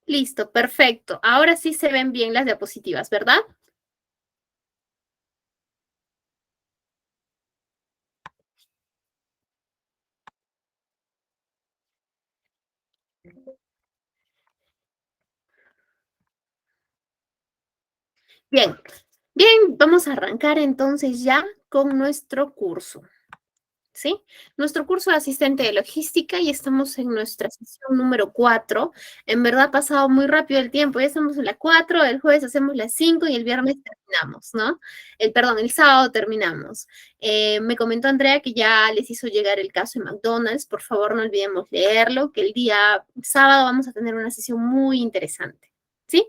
Listo, perfecto. Ahora sí se ven bien las diapositivas, ¿verdad? Bien, bien, vamos a arrancar entonces ya con nuestro curso. ¿Sí? Nuestro curso de asistente de logística y estamos en nuestra sesión número 4. En verdad ha pasado muy rápido el tiempo, ya estamos en la 4. El jueves hacemos las 5 y el viernes terminamos, ¿no? Perdón, el sábado terminamos. Me comentó Andrea que ya les hizo llegar el caso de McDonald's, por favor no olvidemos leerlo, que el día sábado vamos a tener una sesión muy interesante, ¿sí?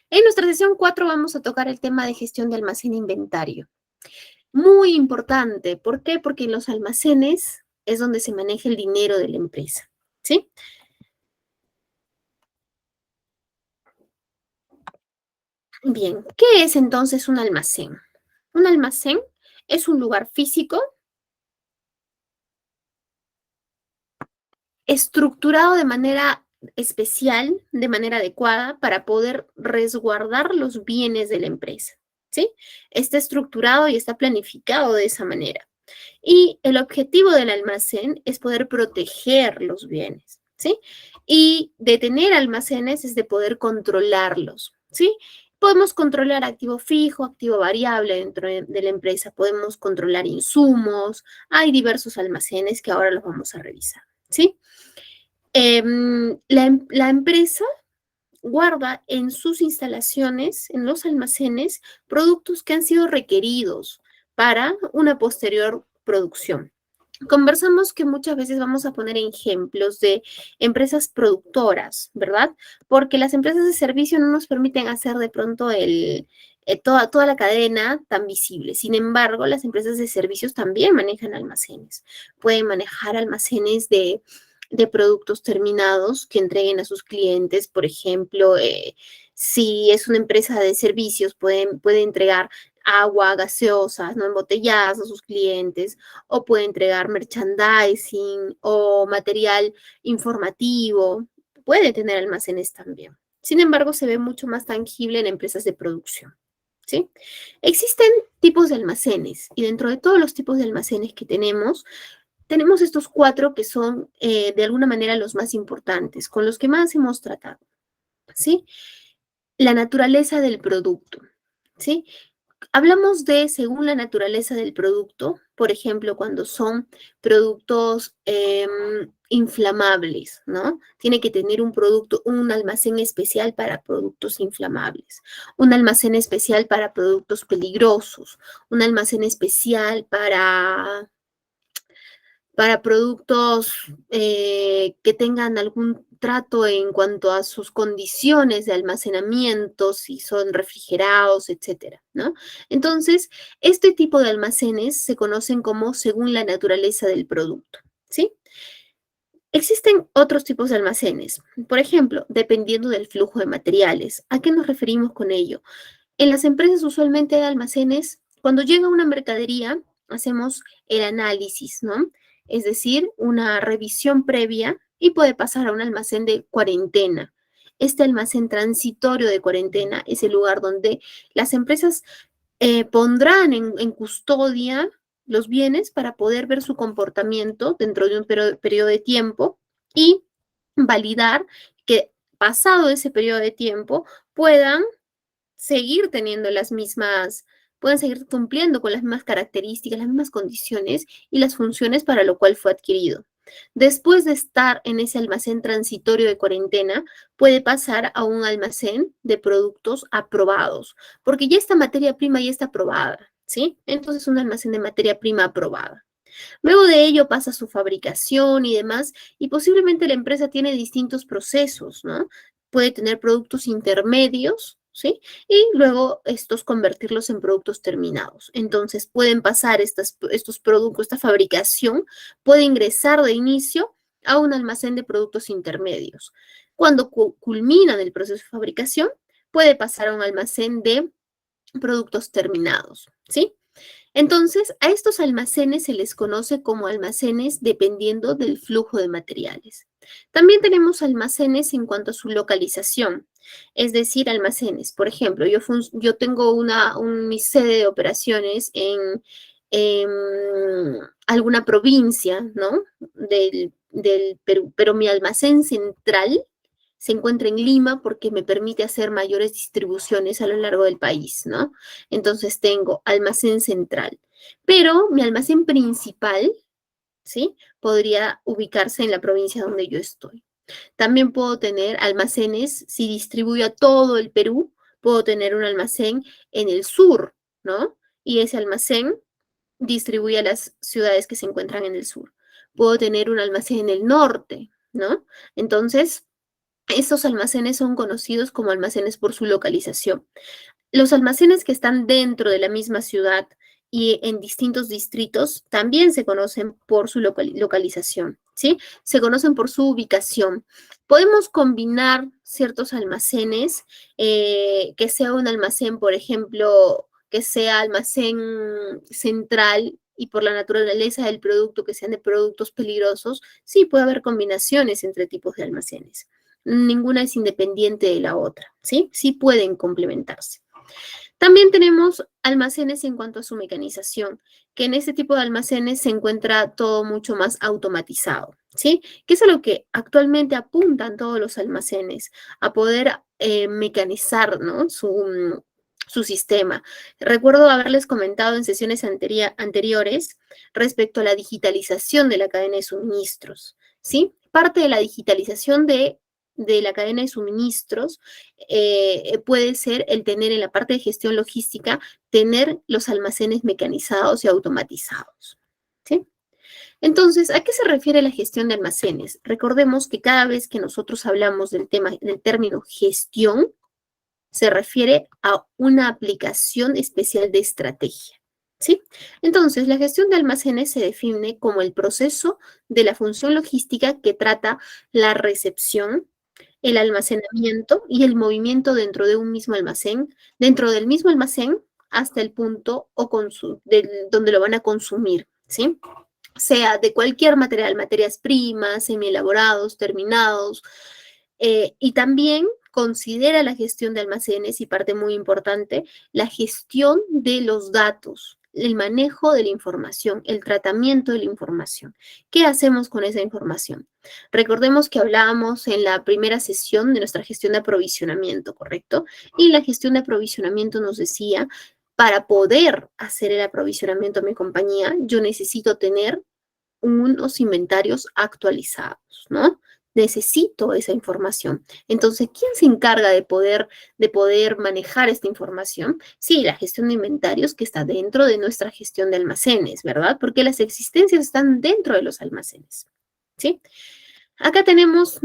En nuestra sesión 4 vamos a tocar el tema de gestión de almacén e inventario. Muy importante. ¿Por qué? Porque en los almacenes es donde se maneja el dinero de la empresa. ¿Sí? Bien, ¿qué es entonces un almacén? Un almacén es un lugar físico estructurado de manera especial, de manera adecuada, para poder resguardar los bienes de la empresa. ¿Sí? Está estructurado y está planificado de esa manera. Y el objetivo del almacén es poder proteger los bienes, ¿sí? Y de tener almacenes es de poder controlarlos, ¿sí? Podemos controlar activo fijo, activo variable dentro de la empresa, podemos controlar insumos, hay diversos almacenes que ahora los vamos a revisar, ¿sí? La empresa guarda en sus instalaciones, en los almacenes, productos que han sido requeridos para una posterior producción. Conversamos que muchas veces vamos a poner ejemplos de empresas productoras, ¿verdad? Porque las empresas de servicio no nos permiten hacer de pronto toda la cadena tan visible. Sin embargo, las empresas de servicios también manejan almacenes. Pueden manejar almacenes de productos terminados que entreguen a sus clientes. Por ejemplo, si es una empresa de servicios, puede entregar agua, gaseosas, no embotelladas a sus clientes, o puede entregar merchandising o material informativo. Puede tener almacenes también. Sin embargo, se ve mucho más tangible en empresas de producción. ¿Sí? Existen tipos de almacenes y dentro de todos los tipos de almacenes que tenemos estos cuatro que son de alguna manera los más importantes, con los que más hemos tratado. ¿Sí? La naturaleza del producto. ¿Sí? Hablamos de según la naturaleza del producto, por ejemplo, cuando son productos inflamables, ¿no? Tiene que tener un producto, un almacén especial para productos inflamables, un almacén especial para productos peligrosos, un almacén especial para productos que tengan algún trato en cuanto a sus condiciones de almacenamiento, si son refrigerados, etcétera, ¿no? Entonces, este tipo de almacenes se conocen como según la naturaleza del producto, ¿sí? Existen otros tipos de almacenes, por ejemplo, dependiendo del flujo de materiales. ¿A qué nos referimos con ello? En las empresas usualmente hay almacenes, cuando llega una mercadería, hacemos el análisis, ¿no? Es decir, una revisión previa y puede pasar a un almacén de cuarentena. Este almacén transitorio de cuarentena es el lugar donde las empresas pondrán en custodia los bienes para poder ver su comportamiento dentro de un periodo de tiempo y validar que pasado ese periodo de tiempo puedan seguir teniendo pueden seguir cumpliendo con las mismas características, las mismas condiciones y las funciones para lo cual fue adquirido. Después de estar en ese almacén transitorio de cuarentena, puede pasar a un almacén de productos aprobados, porque ya esta materia prima ya está aprobada, ¿sí? Entonces, un almacén de materia prima aprobada. Luego de ello pasa su fabricación y demás, y posiblemente la empresa tiene distintos procesos, ¿no? Puede tener productos intermedios, ¿sí? Y luego estos convertirlos en productos terminados. Entonces pueden pasar estos productos, esta fabricación puede ingresar de inicio a un almacén de productos intermedios. Cuando culminan el proceso de fabricación, puede pasar a un almacén de productos terminados, ¿sí? Entonces, a estos almacenes se les conoce como almacenes dependiendo del flujo de materiales. También tenemos almacenes en cuanto a su localización, es decir, almacenes. Por ejemplo, yo tengo mi sede de operaciones en alguna provincia, ¿no? Del Perú, pero mi almacén central se encuentra en Lima porque me permite hacer mayores distribuciones a lo largo del país, ¿no? Entonces tengo almacén central, pero mi almacén principal, ¿sí? Podría ubicarse en la provincia donde yo estoy. También puedo tener almacenes, si distribuyo a todo el Perú, puedo tener un almacén en el sur, ¿no? Y ese almacén distribuye a las ciudades que se encuentran en el sur. Puedo tener un almacén en el norte, ¿no? Entonces, estos almacenes son conocidos como almacenes por su localización. Los almacenes que están dentro de la misma ciudad y en distintos distritos también se conocen por su localización, ¿sí? Se conocen por su ubicación. Podemos combinar ciertos almacenes, que sea un almacén, por ejemplo, que sea almacén central y por la naturaleza del producto, que sean de productos peligrosos, sí puede haber combinaciones entre tipos de almacenes. Ninguna es independiente de la otra, ¿sí? Sí pueden complementarse. También tenemos almacenes en cuanto a su mecanización, que en este tipo de almacenes se encuentra todo mucho más automatizado, ¿sí? Que es a lo que actualmente apuntan todos los almacenes, a poder mecanizar, ¿no? Su sistema. Recuerdo haberles comentado en sesiones anteriores respecto a la digitalización de la cadena de suministros, ¿sí? Parte de la digitalización de la cadena de suministros puede ser el tener en la parte de gestión logística, tener los almacenes mecanizados y automatizados. ¿Sí? Entonces, ¿a qué se refiere la gestión de almacenes? Recordemos que cada vez que nosotros hablamos del término gestión, se refiere a una aplicación especial de estrategia. ¿Sí? Entonces, la gestión de almacenes se define como el proceso de la función logística que trata la recepción, el almacenamiento y el movimiento dentro de un mismo almacén, dentro del mismo almacén hasta el punto donde lo van a consumir, ¿sí? Sea de cualquier material, materias primas, semielaborados, terminados, y también considera la gestión de almacenes y parte muy importante, la gestión de los datos, el manejo de la información, el tratamiento de la información. ¿Qué hacemos con esa información? Recordemos que hablábamos en la primera sesión de nuestra gestión de aprovisionamiento, ¿correcto? Y la gestión de aprovisionamiento nos decía, para poder hacer el aprovisionamiento a mi compañía, yo necesito tener unos inventarios actualizados, ¿no? Necesito esa información. Entonces, ¿quién se encarga de poder manejar esta información? Sí, la gestión de inventarios que está dentro de nuestra gestión de almacenes, ¿verdad? Porque las existencias están dentro de los almacenes, ¿sí? Acá tenemos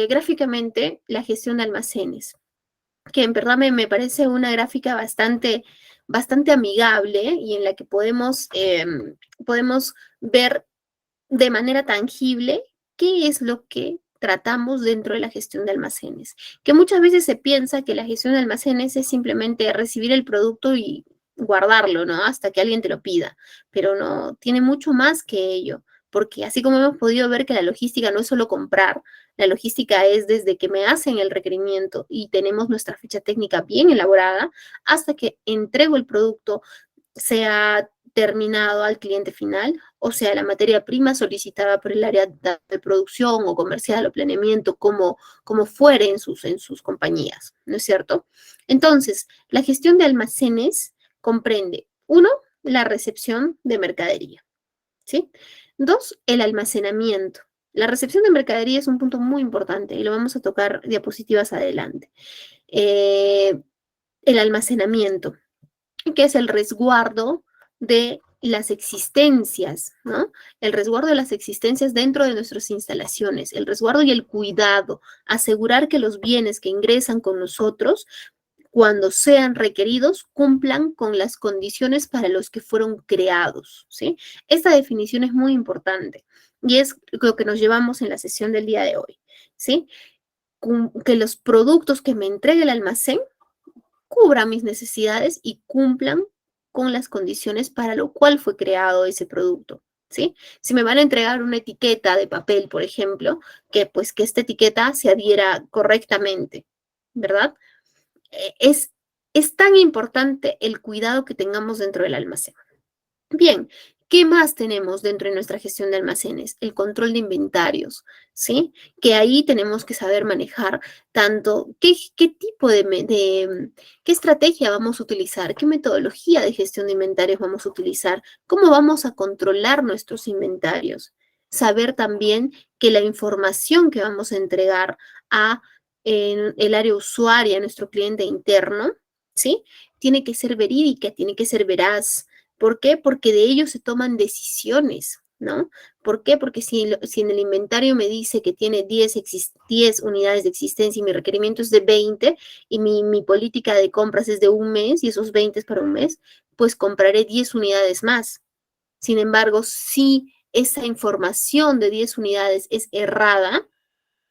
gráficamente, la gestión de almacenes, que en verdad me parece una gráfica bastante amigable y en la que podemos ver de manera tangible qué es lo que tratamos dentro de la gestión de almacenes. Que muchas veces se piensa que la gestión de almacenes es simplemente recibir el producto y guardarlo, ¿no? Hasta que alguien te lo pida. Pero no, tiene mucho más que ello. Porque así como hemos podido ver que la logística no es solo comprar, la logística es desde que me hacen el requerimiento y tenemos nuestra ficha técnica bien elaborada hasta que entrego el producto, sea terminado al cliente final, o sea, la materia prima solicitada por el área de producción o comercial o planeamiento, como fuere en sus compañías, ¿no es cierto? Entonces, la gestión de almacenes comprende, uno, la recepción de mercadería, ¿sí? Dos, el almacenamiento. La recepción de mercadería es un punto muy importante y lo vamos a tocar diapositivas adelante. Eh, el almacenamiento, que es el resguardo de las existencias, ¿no? El resguardo de las existencias dentro de nuestras instalaciones, el resguardo y el cuidado, asegurar que los bienes que ingresan con nosotros, cuando sean requeridos, cumplan con las condiciones para los que fueron creados, ¿sí? Esta definición es muy importante y es lo que nos llevamos en la sesión del día de hoy, ¿sí? Que los productos que me entregue el almacén cubran mis necesidades y cumplan con las condiciones para lo cual fue creado ese producto, ¿sí? Si me van a entregar una etiqueta de papel, por ejemplo, que esta etiqueta se adhiera correctamente, ¿verdad? Es, es tan importante el cuidado que tengamos dentro del almacén. Bien, ¿qué más tenemos dentro de nuestra gestión de almacenes? El control de inventarios, ¿sí? Que ahí tenemos que saber manejar tanto qué tipo qué estrategia vamos a utilizar, qué metodología de gestión de inventarios vamos a utilizar, cómo vamos a controlar nuestros inventarios. Saber también que la información que vamos a entregar a el área usuaria, a nuestro cliente interno, ¿sí? Tiene que ser verídica, tiene que ser veraz. ¿Por qué? Porque de ellos se toman decisiones, ¿no? ¿Por qué? Porque si en el inventario me dice que tiene 10 unidades de existencia y mi requerimiento es de 20 y mi política de compras es de un mes y esos 20 es para un mes, pues compraré 10 unidades más. Sin embargo, si esa información de 10 unidades es errada,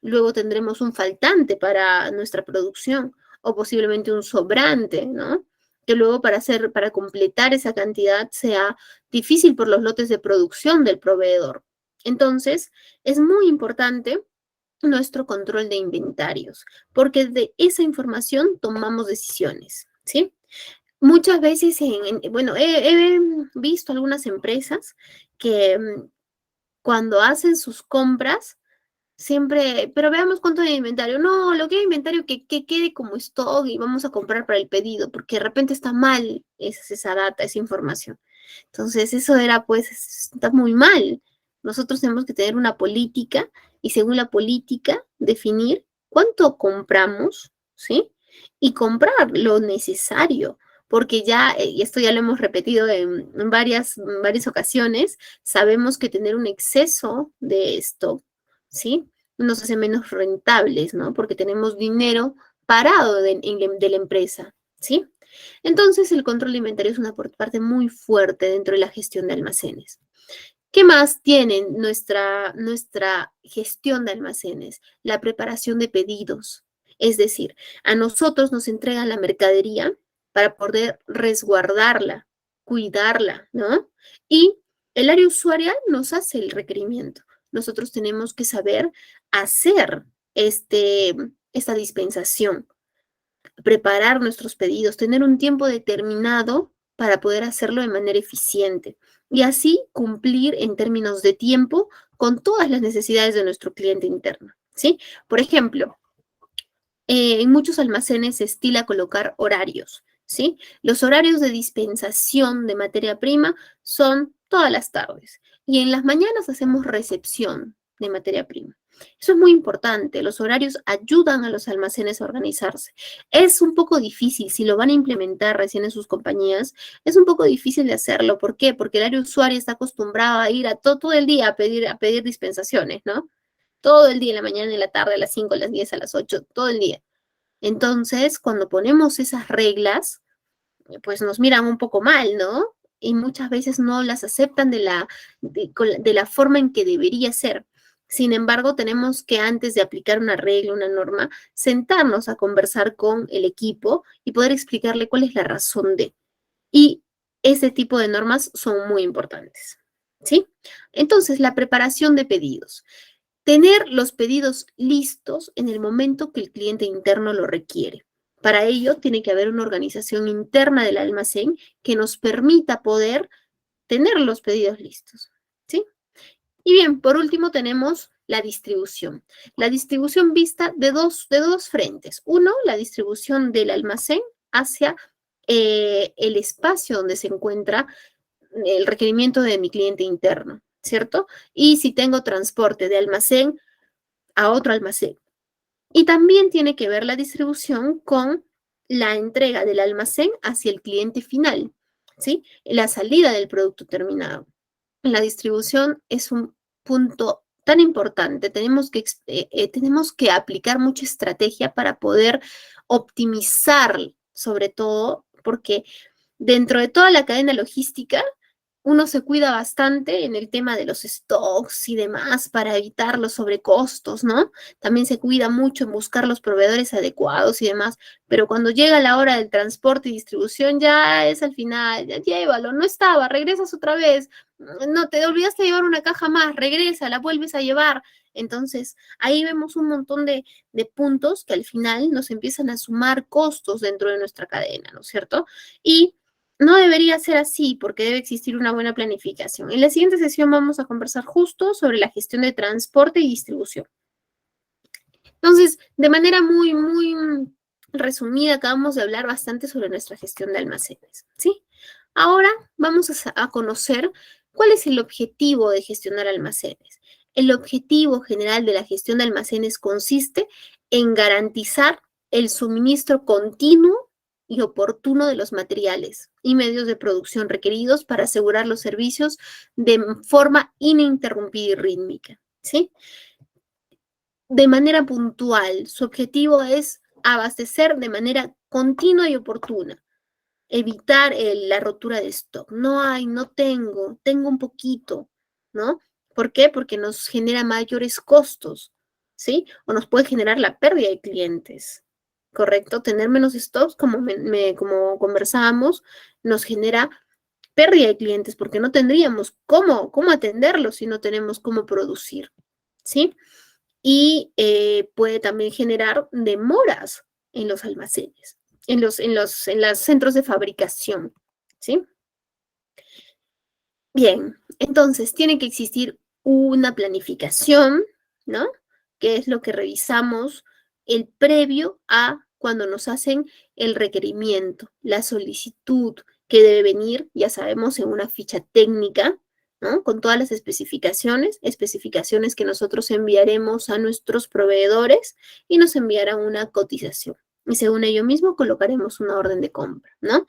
luego tendremos un faltante para nuestra producción o posiblemente un sobrante, ¿no? Que luego para completar esa cantidad sea difícil por los lotes de producción del proveedor. Entonces, es muy importante nuestro control de inventarios, porque de esa información tomamos decisiones, ¿sí? Muchas veces, bueno, he visto algunas empresas que cuando hacen sus compras, siempre, pero veamos cuánto hay de inventario. No, lo que hay de inventario que quede como stock y vamos a comprar para el pedido, porque de repente está mal esa data, esa información. Entonces, eso era, pues, está muy mal. Nosotros tenemos que tener una política y según la política definir cuánto compramos, ¿sí? Y comprar lo necesario, porque ya, y esto ya lo hemos repetido en varias ocasiones, sabemos que tener un exceso de stock, ¿sí? Nos hace menos rentables, ¿no? Porque tenemos dinero parado de la empresa, ¿sí? Entonces, el control de inventario es una parte muy fuerte dentro de la gestión de almacenes. ¿Qué más tiene nuestra gestión de almacenes? La preparación de pedidos. Es decir, a nosotros nos entregan la mercadería para poder resguardarla, cuidarla, ¿no? Y el área usuaria nos hace el requerimiento. Nosotros tenemos que saber hacer esta dispensación, preparar nuestros pedidos, tener un tiempo determinado para poder hacerlo de manera eficiente y así cumplir en términos de tiempo con todas las necesidades de nuestro cliente interno, ¿sí? Por ejemplo, en muchos almacenes se estila colocar horarios, ¿sí? Los horarios de dispensación de materia prima son todas las tardes y en las mañanas hacemos recepción de materia prima. Eso es muy importante. Los horarios ayudan a los almacenes a organizarse. Es un poco difícil, si lo van a implementar recién en sus compañías, es un poco difícil de hacerlo. ¿Por qué? Porque el área usuaria está acostumbrado a ir a todo el día a pedir dispensaciones, ¿no? Todo el día, en la mañana, en la tarde, a las 5, a las 10, a las 8, todo el día. Entonces, cuando ponemos esas reglas, pues nos miran un poco mal, ¿no? Y muchas veces no las aceptan de la forma en que debería ser. Sin embargo, tenemos que antes de aplicar una regla, una norma, sentarnos a conversar con el equipo y poder explicarle cuál es la razón de. Y ese tipo de normas son muy importantes, ¿sí? Entonces, la preparación de pedidos. Tener los pedidos listos en el momento que el cliente interno lo requiere. Para ello, tiene que haber una organización interna del almacén que nos permita poder tener los pedidos listos, ¿sí? Y bien, por último tenemos la distribución. La distribución vista de dos frentes. Uno, la distribución del almacén hacia el espacio donde se encuentra el requerimiento de mi cliente interno, ¿cierto? Y si tengo transporte de almacén a otro almacén. Y también tiene que ver la distribución con la entrega del almacén hacia el cliente final, ¿sí? La salida del producto terminado. La distribución es un punto tan importante. Tenemos que aplicar mucha estrategia para poder optimizar, sobre todo, porque dentro de toda la cadena logística, uno se cuida bastante en el tema de los stocks y demás para evitar los sobrecostos, ¿no? También se cuida mucho en buscar los proveedores adecuados y demás, pero cuando llega la hora del transporte y distribución ya es al final, ya llévalo, no estaba, regresas otra vez, no, te olvidaste de llevar una caja más, regresa, la vuelves a llevar. Entonces, ahí vemos un montón de puntos que al final nos empiezan a sumar costos dentro de nuestra cadena, ¿no es cierto? Y no debería ser así porque debe existir una buena planificación. En la siguiente sesión vamos a conversar justo sobre la gestión de transporte y distribución. Entonces, de manera muy resumida, acabamos de hablar bastante sobre nuestra gestión de almacenes, ¿sí? Ahora vamos a conocer cuál es el objetivo de gestionar almacenes. El objetivo general de la gestión de almacenes consiste en garantizar el suministro continuo y oportuno de los materiales y medios de producción requeridos para asegurar los servicios de forma ininterrumpida y rítmica, ¿sí? De manera puntual. Su objetivo es abastecer de manera continua y oportuna, evitar la rotura de stock. No hay, no tengo, tengo un poquito, ¿no? ¿Por qué? Porque nos genera mayores costos, ¿sí? O nos puede generar la pérdida de clientes, ¿correcto? Tener menos stocks, como conversábamos, nos genera pérdida de clientes porque no tendríamos cómo atenderlos si no tenemos cómo producir, ¿sí? Y puede también generar demoras en los almacenes, en los centros de fabricación, ¿sí? Bien, entonces tiene que existir una planificación, ¿no? Que es lo que revisamos el previo a cuando nos hacen el requerimiento, la solicitud que debe venir, ya sabemos, en una ficha técnica, ¿no? Con todas las especificaciones que nosotros enviaremos a nuestros proveedores y nos enviarán una cotización. Y según ello mismo colocaremos una orden de compra, ¿no?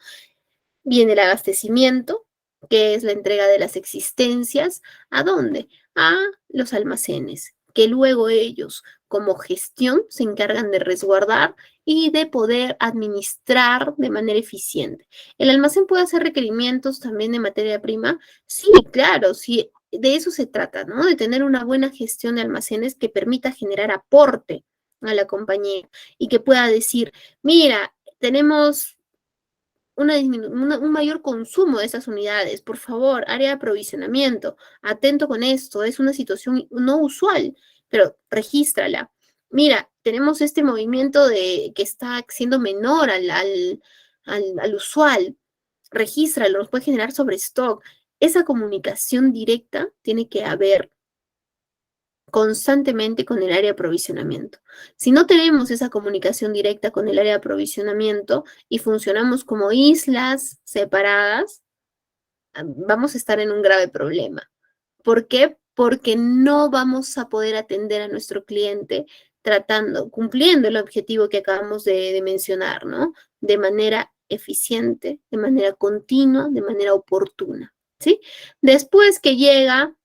Viene el abastecimiento, que es la entrega de las existencias. ¿A dónde? A los almacenes, que luego ellos, como gestión, se encargan de resguardar y de poder administrar de manera eficiente. ¿El almacén puede hacer requerimientos también de materia prima? Sí, claro, sí, de eso se trata, ¿no? De tener una buena gestión de almacenes que permita generar aporte a la compañía y que pueda decir, mira, tenemos un mayor consumo de esas unidades. Por favor, área de aprovisionamiento, atento con esto, es una situación no usual, pero regístrala. Mira, tenemos este movimiento de que está siendo menor al usual, regístralo, nos puede generar sobrestock. Esa comunicación directa tiene que haber constantemente con el área de aprovisionamiento. Si no tenemos esa comunicación directa con el área de aprovisionamiento y funcionamos como islas separadas, vamos a estar en un grave problema. ¿Por qué? Porque no vamos a poder atender a nuestro cliente cumpliendo el objetivo que acabamos de mencionar, ¿no? De manera eficiente, de manera continua, de manera oportuna, ¿sí? Después que llega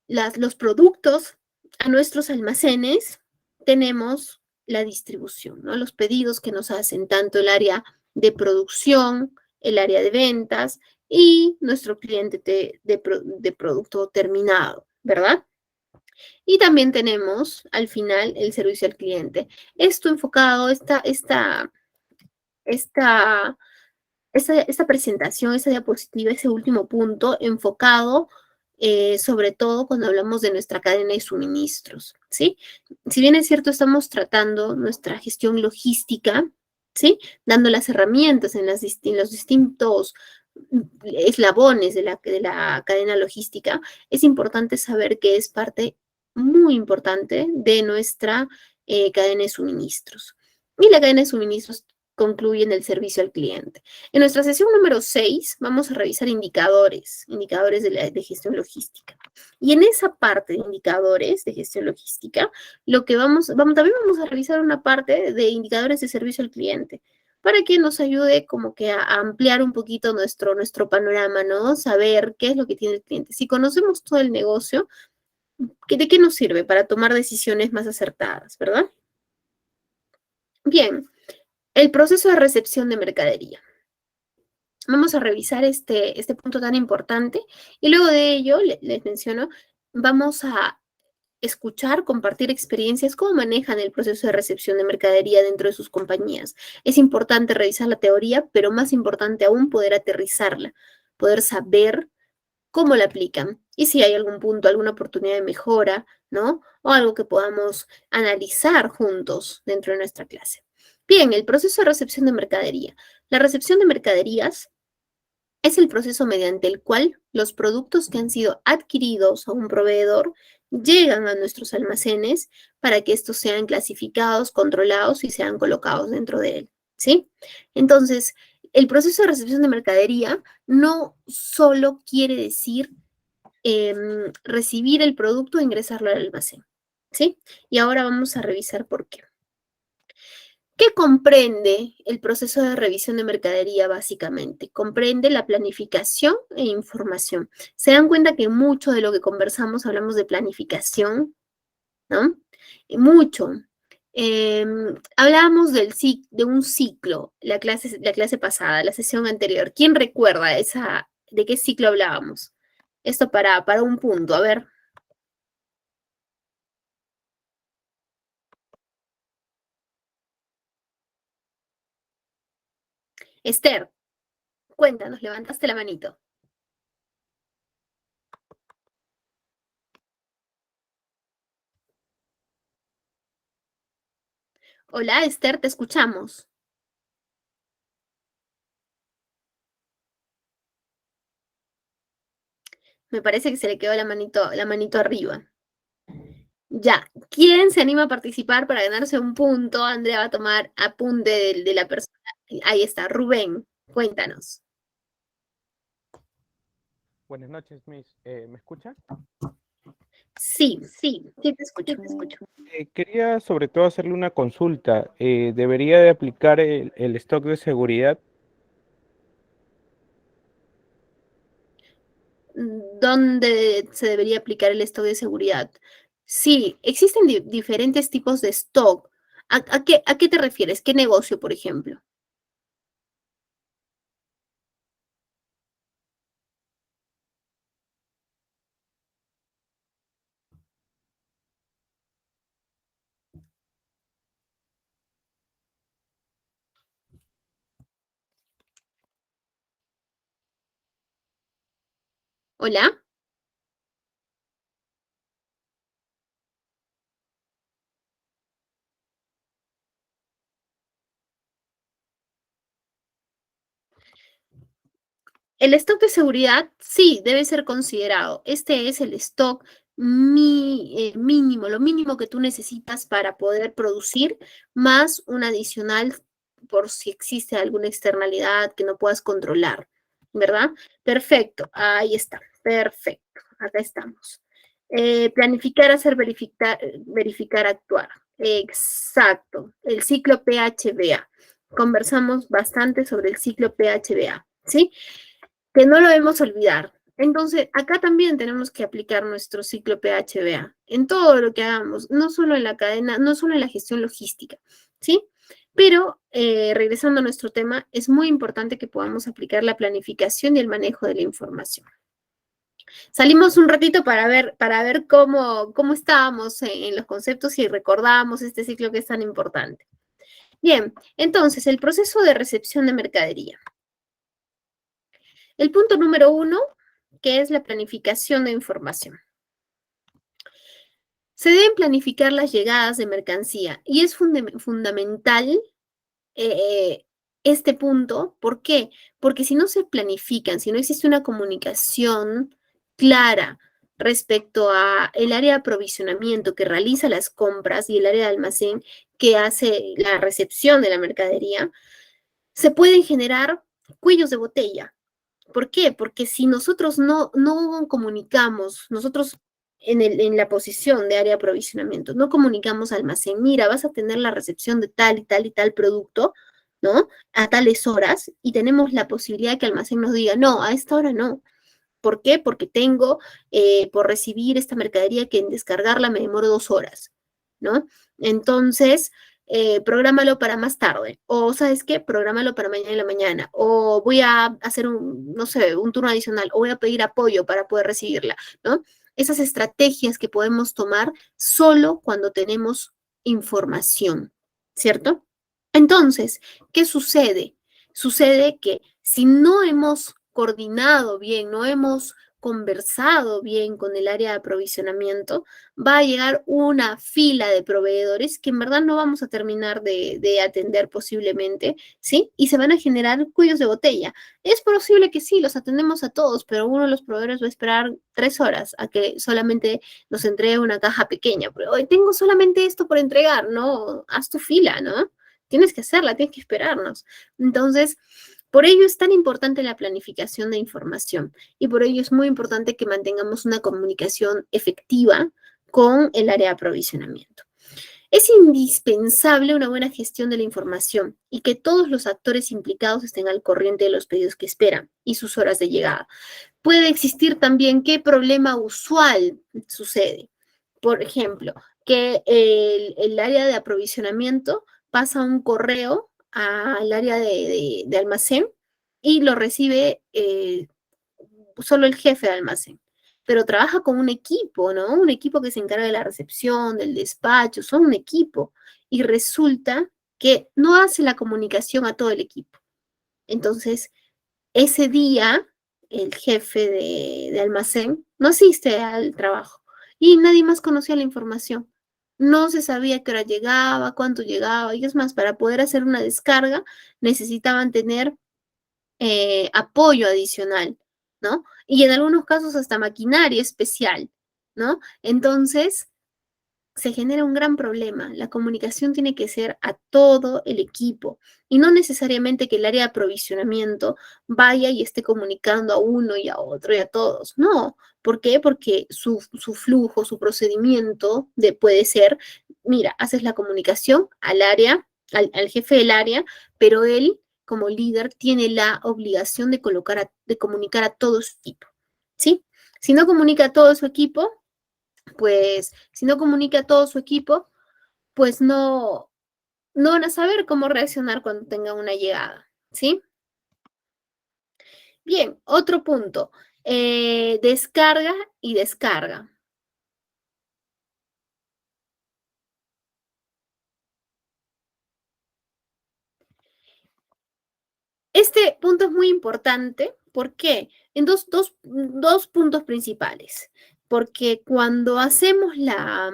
los productos a nuestros almacenes, tenemos la distribución, ¿no? Los pedidos que nos hacen tanto el área de producción, el área de ventas y nuestro cliente de producto terminado, ¿verdad? Y también tenemos al final el servicio al cliente. Esto enfocado, esta, esta presentación, esta diapositiva, ese último punto enfocado sobre todo cuando hablamos de nuestra cadena de suministros, ¿sí? Si bien es cierto, estamos tratando nuestra gestión logística, ¿sí? Dando las herramientas en los distintos eslabones de la cadena logística, es importante saber que es parte muy importante de nuestra cadena de suministros. Y la cadena de suministros concluye en el servicio al cliente. En nuestra sesión número 6 vamos a revisar indicadores de gestión logística. Y en esa parte de indicadores de gestión logística, también vamos a revisar una parte de indicadores de servicio al cliente para que nos ayude como que a ampliar un poquito nuestro panorama, ¿no? Saber qué es lo que tiene el cliente. Si conocemos todo el negocio, ¿de qué nos sirve para tomar decisiones más acertadas, verdad? Bien, el proceso de recepción de mercadería. Vamos a revisar este punto tan importante y luego de ello, les menciono, vamos a escuchar, compartir experiencias, cómo manejan el proceso de recepción de mercadería dentro de sus compañías. Es importante revisar la teoría, pero más importante aún poder aterrizarla, poder saber cómo la aplican y si hay algún punto, alguna oportunidad de mejora, ¿no? O algo que podamos analizar juntos dentro de nuestra clase. Bien, el proceso de recepción de mercadería. La recepción de mercaderías es el proceso mediante el cual los productos que han sido adquiridos a un proveedor llegan a nuestros almacenes para que estos sean clasificados, controlados y sean colocados dentro de él, ¿sí? Entonces, el proceso de recepción de mercadería no solo quiere decir recibir el producto e ingresarlo al almacén, ¿sí? Y ahora vamos a revisar por qué. ¿Qué comprende el proceso de revisión de mercadería básicamente? Comprende la planificación e información. ¿Se dan cuenta que mucho de lo que conversamos hablamos de planificación, ¿no? Mucho. Hablábamos de un ciclo, la clase pasada, la sesión anterior. ¿Quién recuerda de qué ciclo hablábamos? Esto para un punto, a ver. Esther, cuéntanos, levantaste la manito. Hola, Esther, te escuchamos. Me parece que se le quedó la manito arriba. Ya, ¿quién se anima a participar para ganarse un punto? Andrea va a tomar apunte de la persona. Ahí está, Rubén, cuéntanos. Buenas noches, Miss. ¿Me escucha? Sí, te escucho. Quería sobre todo hacerle una consulta. ¿Debería de aplicar el stock de seguridad? ¿Dónde se debería aplicar el stock de seguridad? Sí, existen diferentes tipos de stock. ¿A qué te refieres? ¿Qué negocio, por ejemplo? ¿Hola? El stock de seguridad sí debe ser considerado. Este es el stock mínimo, lo mínimo que tú necesitas para poder producir, más un adicional por si existe alguna externalidad que no puedas controlar, ¿verdad? Perfecto, ahí está, perfecto, acá estamos. Planificar, hacer, verificar, actuar. Exacto, el ciclo PHBA. Conversamos bastante sobre el ciclo PHBA, ¿sí? Que no lo debemos olvidar. Entonces, acá también tenemos que aplicar nuestro ciclo PHBA en todo lo que hagamos, no solo en la cadena, no solo en la gestión logística, ¿sí? Pero, regresando a nuestro tema, es muy importante que podamos aplicar la planificación y el manejo de la información. Salimos un ratito para ver cómo estábamos en los conceptos y recordamos este ciclo que es tan importante. Bien, entonces, el proceso de recepción de mercadería. El punto número 1, que es la planificación de información. Se deben planificar las llegadas de mercancía y es fundamental eh, este punto. ¿Por qué? Porque si no se planifican, si no existe una comunicación clara respecto a el área de aprovisionamiento que realiza las compras y el área de almacén que hace la recepción de la mercadería, se pueden generar cuellos de botella. ¿Por qué? Porque si nosotros no comunicamos, nosotros en la posición de área de aprovisionamiento, no comunicamos al almacén, mira, vas a tener la recepción de tal y tal y tal producto, ¿no? A tales horas y tenemos la posibilidad que el almacén nos diga, no, a esta hora no. ¿Por qué? Porque tengo por recibir esta mercadería que en descargarla me demoro 2 horas, ¿no? Entonces, Prográmalo para más tarde, o ¿sabes qué? Prográmalo para mañana en la mañana, o voy a hacer no sé, un turno adicional, o voy a pedir apoyo para poder recibirla, ¿no? Esas estrategias que podemos tomar solo cuando tenemos información, ¿cierto? Entonces, ¿qué sucede? Sucede que si no hemos coordinado bien, no hemos conversado bien con el área de aprovisionamiento, va a llegar una fila de proveedores que en verdad no vamos a terminar de atender posiblemente, ¿sí? Y se van a generar cuellos de botella. Es posible que sí, los atendemos a todos, pero uno de los proveedores va a esperar 3 horas a que solamente nos entregue una caja pequeña. Pero hoy tengo solamente esto por entregar, ¿no? Haz tu fila, ¿no? Tienes que hacerla, tienes que esperarnos. Entonces, por ello es tan importante la planificación de información y por ello es muy importante que mantengamos una comunicación efectiva con el área de aprovisionamiento. Es indispensable una buena gestión de la información y que todos los actores implicados estén al corriente de los pedidos que esperan y sus horas de llegada. Puede existir también qué problema usual sucede. Por ejemplo, que el área de aprovisionamiento pasa un correo al área de almacén y lo recibe solo el jefe de almacén, pero trabaja con un equipo, ¿no? Un equipo que se encarga de la recepción, del despacho, son un equipo. Y resulta que no hace la comunicación a todo el equipo. Entonces, ese día, el jefe de almacén no asiste al trabajo y nadie más conocía la información. No se sabía qué hora llegaba, cuánto llegaba, y es más, para poder hacer una descarga necesitaban tener apoyo adicional, ¿no? Y en algunos casos hasta maquinaria especial, ¿no? Entonces, se genera un gran problema. La comunicación tiene que ser a todo el equipo y no necesariamente que el área de aprovisionamiento vaya y esté comunicando a uno y a otro y a todos. No. ¿Por qué? Porque su flujo, su procedimiento puede ser, mira, haces la comunicación al área, al jefe del área, pero él como líder tiene la obligación de comunicar a todo su equipo. ¿Sí? Si no comunica a todo su equipo, pues si no comunica a todo su equipo, pues no van a saber cómo reaccionar cuando tengan una llegada, ¿sí? Bien, otro punto, descarga y descarga. Este punto es muy importante, ¿por qué? En dos puntos principales, porque cuando hacemos la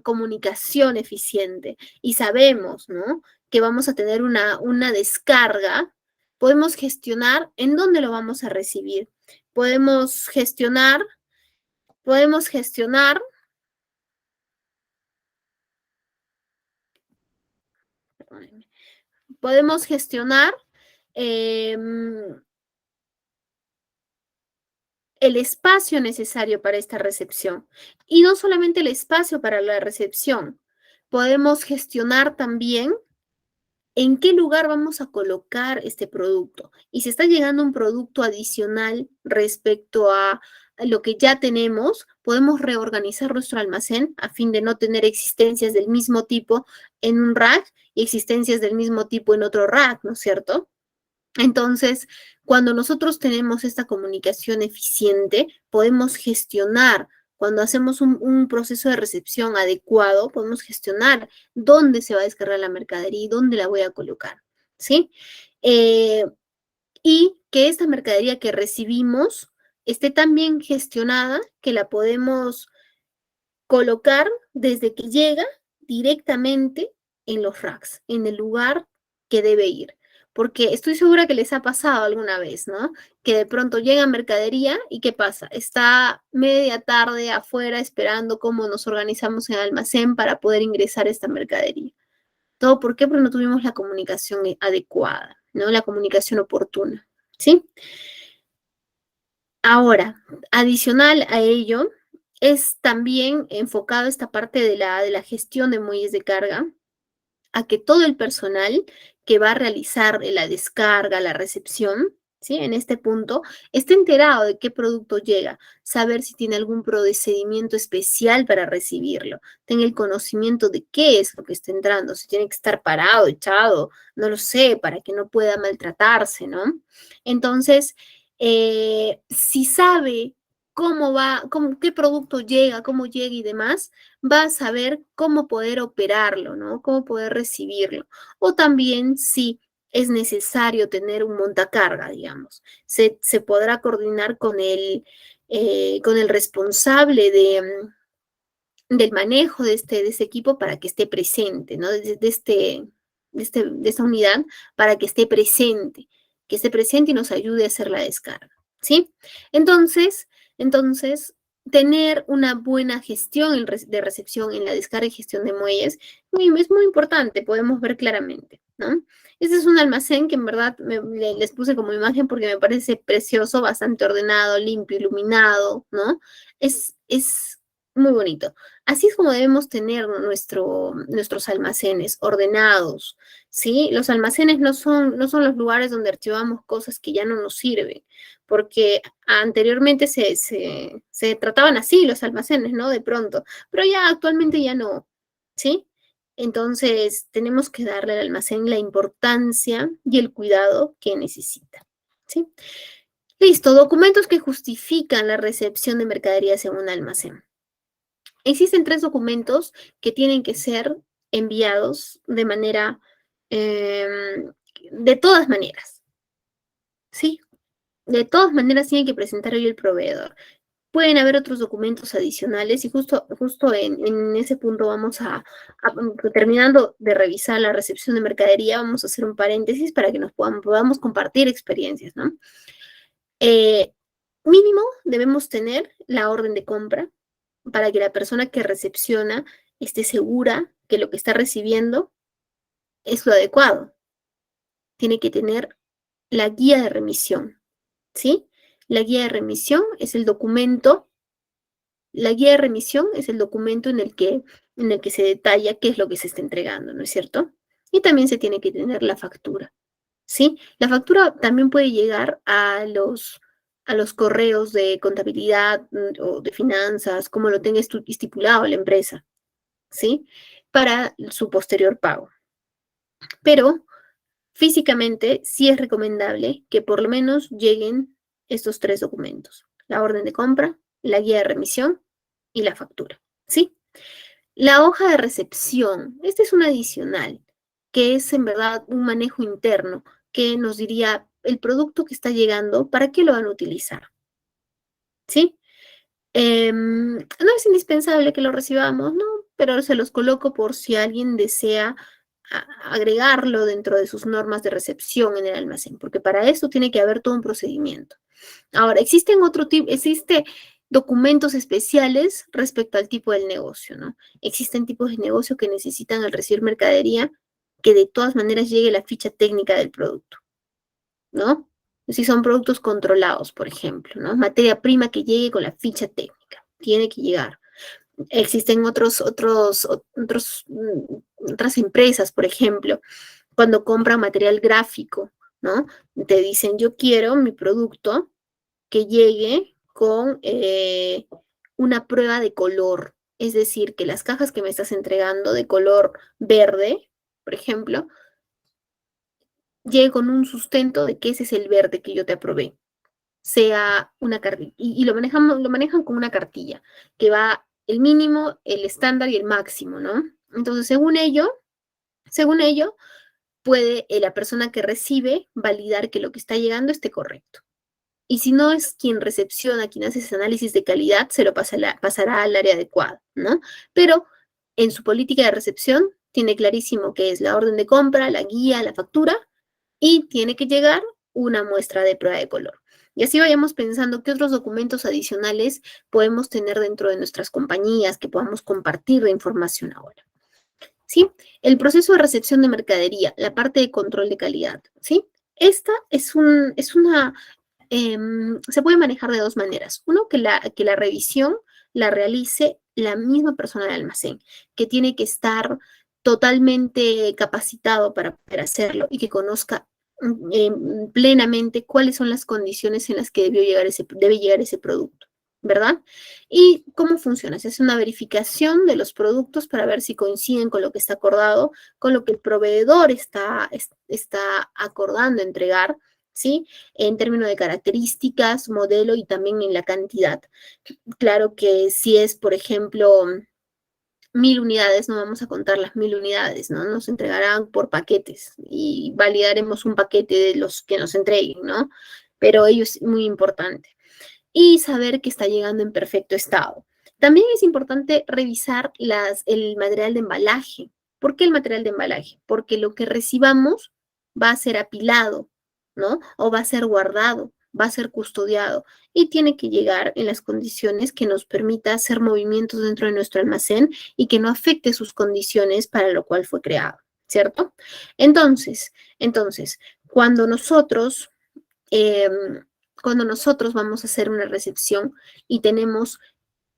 comunicación eficiente y sabemos, ¿no? Que vamos a tener una descarga, podemos gestionar en dónde lo vamos a recibir. Podemos gestionar, podemos gestionar, podemos gestionar eh, el espacio necesario para esta recepción. Y no solamente el espacio para la recepción, podemos gestionar también en qué lugar vamos a colocar este producto. Y si está llegando un producto adicional respecto a lo que ya tenemos, podemos reorganizar nuestro almacén a fin de no tener existencias del mismo tipo en un rack y existencias del mismo tipo en otro rack, ¿no es cierto? Entonces, cuando nosotros tenemos esta comunicación eficiente, podemos gestionar, cuando hacemos un proceso de recepción adecuado, podemos gestionar dónde se va a descargar la mercadería y dónde la voy a colocar, ¿sí? Eh, y que esta mercadería que recibimos esté tan bien gestionada que la podemos colocar desde que llega directamente en los racks, en el lugar que debe ir. Porque estoy segura que les ha pasado alguna vez, ¿no? Que de pronto llega mercadería y ¿qué pasa? Está media tarde afuera esperando cómo nos organizamos en el almacén para poder ingresar esta mercadería. ¿Todo por qué? Porque no tuvimos la comunicación adecuada, ¿no? La comunicación oportuna, ¿sí? Ahora, adicional a ello, es también enfocado esta parte de la gestión de muelles de carga a que todo el personal que va a realizar la descarga, la recepción, ¿sí? En este punto, esté enterado de qué producto llega, saber si tiene algún procedimiento especial para recibirlo, tenga el conocimiento de qué es lo que está entrando, si tiene que estar parado, echado, no lo sé, para que no pueda maltratarse, ¿no? Entonces, si sabe cómo va, qué producto llega, cómo llega y demás, va a saber cómo poder operarlo, ¿no? Cómo poder recibirlo. O también si es necesario tener un montacarga, digamos. Se podrá coordinar con el responsable del manejo de este equipo para que esté presente, ¿no? De esta unidad para que esté presente y nos ayude a hacer la descarga, ¿sí? Entonces, entonces tener una buena gestión de recepción en la descarga y gestión de muelles es muy importante, podemos ver claramente, ¿no? Este es un almacén que en verdad les puse como imagen porque me parece precioso, bastante ordenado, limpio, iluminado, ¿no? Es muy bonito. Así es como debemos tener nuestros almacenes ordenados, ¿sí? Los almacenes no son los lugares donde archivamos cosas que ya no nos sirven, porque anteriormente se trataban así los almacenes, ¿no? De pronto, pero ya actualmente ya no, ¿sí? Entonces, tenemos que darle al almacén la importancia y el cuidado que necesita, ¿sí? Listo, documentos que justifican la recepción de mercaderías en un almacén. Existen 3 documentos que tienen que ser enviados de manera, de todas maneras, ¿sí? De todas maneras tiene que presentar hoy el proveedor. Pueden haber otros documentos adicionales y justo en ese punto vamos terminando de revisar la recepción de mercadería, vamos a hacer un paréntesis para que podamos compartir experiencias, ¿no? Mínimo debemos tener la orden de compra para que la persona que recepciona esté segura que lo que está recibiendo es lo adecuado. Tiene que tener la guía de remisión, ¿sí? La guía de remisión es el documento, la guía de remisión es el documento en el que se detalla qué es lo que se está entregando, ¿no es cierto? Y también se tiene que tener la factura, ¿sí? La factura también puede llegar a los correos de contabilidad o de finanzas, como lo tenga estipulado la empresa, ¿sí? Para su posterior pago. Pero físicamente sí es recomendable que por lo menos lleguen estos 3 documentos: la orden de compra, la guía de remisión y la factura, ¿sí? La hoja de recepción, este es un adicional, que es en verdad un manejo interno que nos diría el producto que está llegando, ¿para qué lo van a utilizar? ¿Sí? No es indispensable que lo recibamos, ¿no? Pero se los coloco por si alguien desea agregarlo dentro de sus normas de recepción en el almacén, porque para eso tiene que haber todo un procedimiento. Ahora, existe documentos especiales respecto al tipo del negocio, ¿no? Existen tipos de negocio que necesitan al recibir mercadería que de todas maneras llegue la ficha técnica del producto, ¿no? Si son productos controlados, por ejemplo, ¿no? Materia prima que llegue con la ficha técnica, tiene que llegar. Existen otras empresas, por ejemplo, cuando compran material gráfico, ¿no? Te dicen, yo quiero mi producto que llegue con una prueba de color, es decir, que las cajas que me estás entregando de color verde, por ejemplo, llegue con un sustento de que ese es el verde que yo te aprobé, sea una cartilla, y lo manejan con una cartilla, que va el mínimo, el estándar y el máximo, ¿no? Entonces, según ello, puede la persona que recibe validar que lo que está llegando esté correcto. Y si no es quien recepciona, quien hace ese análisis de calidad, se lo pasará al área adecuada, ¿no? Pero en su política de recepción tiene clarísimo que es la orden de compra, la guía, la factura y tiene que llegar una muestra de prueba de color. Y así vayamos pensando qué otros documentos adicionales podemos tener dentro de nuestras compañías que podamos compartir de información ahora. ¿Sí? El proceso de recepción de mercadería, la parte de control de calidad, ¿sí? Esta es una se puede manejar de 2 maneras. Uno, que la revisión la realice la misma persona del almacén, que tiene que estar totalmente capacitado para poder hacerlo y que conozca plenamente cuáles son las condiciones en las que debe llegar ese producto, ¿verdad? ¿Y cómo funciona? Se hace una verificación de los productos para ver si coinciden con lo que está acordado, con lo que el proveedor está acordando entregar, ¿sí? En términos de características, modelo y también en la cantidad. Claro que si es, por ejemplo, 1000 unidades, no vamos a contar las 1000 unidades, ¿no? Nos entregarán por paquetes y validaremos un paquete de los que nos entreguen, ¿no? Pero ello es muy importante. Y saber que está llegando en perfecto estado. También es importante revisar el material de embalaje. ¿Por qué el material de embalaje? Porque lo que recibamos va a ser apilado, ¿no? O va a ser guardado, va a ser custodiado y tiene que llegar en las condiciones que nos permita hacer movimientos dentro de nuestro almacén y que no afecte sus condiciones para lo cual fue creado, ¿cierto? Entonces, cuando nosotros eh, cuando nosotros vamos a hacer una recepción y tenemos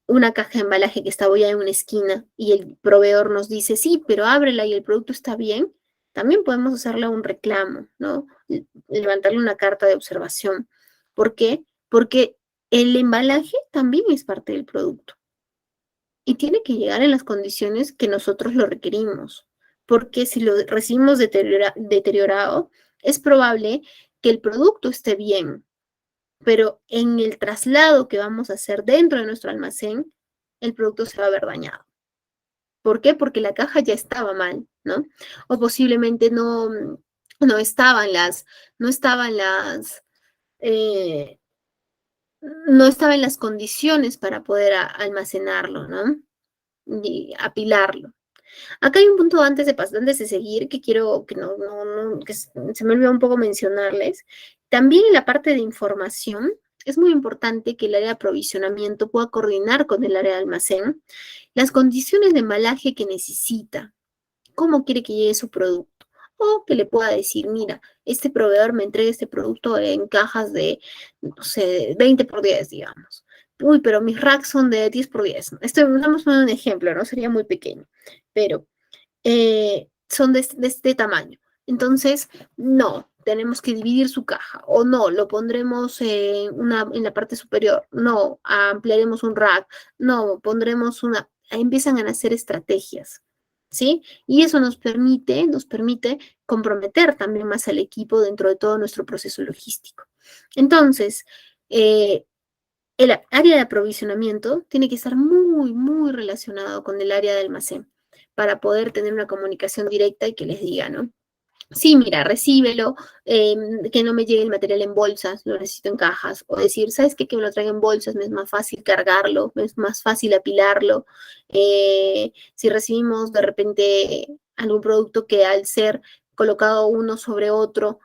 una caja de embalaje que está apoyada en una esquina y el proveedor nos dice, sí, pero ábrela y el producto está bien, también podemos hacerle un reclamo, ¿no? Levantarle una carta de observación. ¿Por qué? Porque el embalaje también es parte del producto y tiene que llegar en las condiciones que nosotros lo requerimos. Porque si lo recibimos deteriorado, es probable que el producto esté bien, pero en el traslado que vamos a hacer dentro de nuestro almacén, el producto se va a ver dañado. ¿Por qué? Porque la caja ya estaba mal, ¿no? O posiblemente no estaban no estaban eh, no estaba en las condiciones para poder almacenarlo, ¿no? Y apilarlo. Acá hay un punto antes de seguir que quiero que que se me olvidó un poco mencionarles. También en la parte de información es muy importante que el área de aprovisionamiento pueda coordinar con el área de almacén las condiciones de embalaje que necesita, cómo quiere que llegue su producto. O que le pueda decir, mira, este proveedor me entrega este producto en cajas de, no sé, 20 por 10, digamos. Uy, pero mis racks son de 10 por 10. Estamos poniendo un ejemplo, ¿no? Sería muy pequeño. Pero son de este tamaño. Entonces, no, tenemos que dividir su caja o no, lo pondremos en la parte superior, no, ampliaremos un rack, no, pondremos una, ahí empiezan a nacer estrategias, ¿sí? Y eso nos permite comprometer también más al equipo dentro de todo nuestro proceso logístico. Entonces, eh, el área de aprovisionamiento tiene que estar muy, muy relacionado con el área de almacén para poder tener una comunicación directa y que les diga, ¿no? Sí, mira, recíbelo, que no me llegue el material en bolsas, lo necesito en cajas. O decir, ¿sabes qué? Que me lo traigan en bolsas, me es más fácil cargarlo, me es más fácil apilarlo. Si recibimos de repente algún producto que al ser colocado uno sobre otro,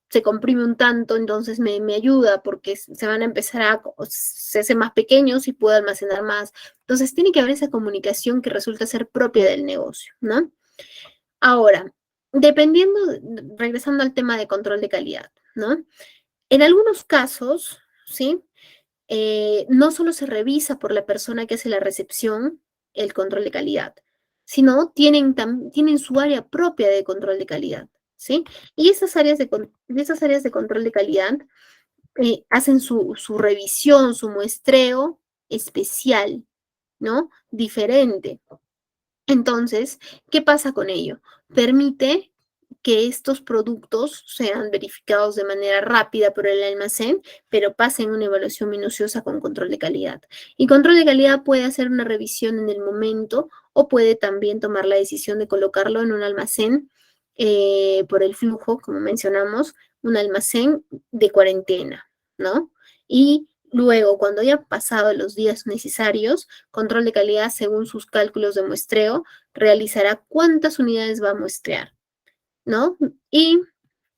se comprime un tanto, entonces me ayuda porque se van a empezar se hacen más pequeños y puedo almacenar más. Entonces tiene que haber esa comunicación que resulta ser propia del negocio, ¿no? Ahora, dependiendo, regresando al tema de control de calidad, ¿no? En algunos casos, ¿sí? No solo se revisa por la persona que hace la recepción el control de calidad, sino tienen su área propia de control de calidad, ¿sí? Y esas áreas de control de calidad hacen su revisión, su muestreo especial, ¿no? Diferente. Entonces, ¿qué pasa con ello? Permite que estos productos sean verificados de manera rápida por el almacén, pero pasen una evaluación minuciosa con control de calidad. Y control de calidad puede hacer una revisión en el momento o puede también tomar la decisión de colocarlo en un almacén por el flujo, como mencionamos, un almacén de cuarentena, ¿no? Y luego, cuando haya pasado los días necesarios, control de calidad, según sus cálculos de muestreo, realizará cuántas unidades va a muestrear, ¿no? Y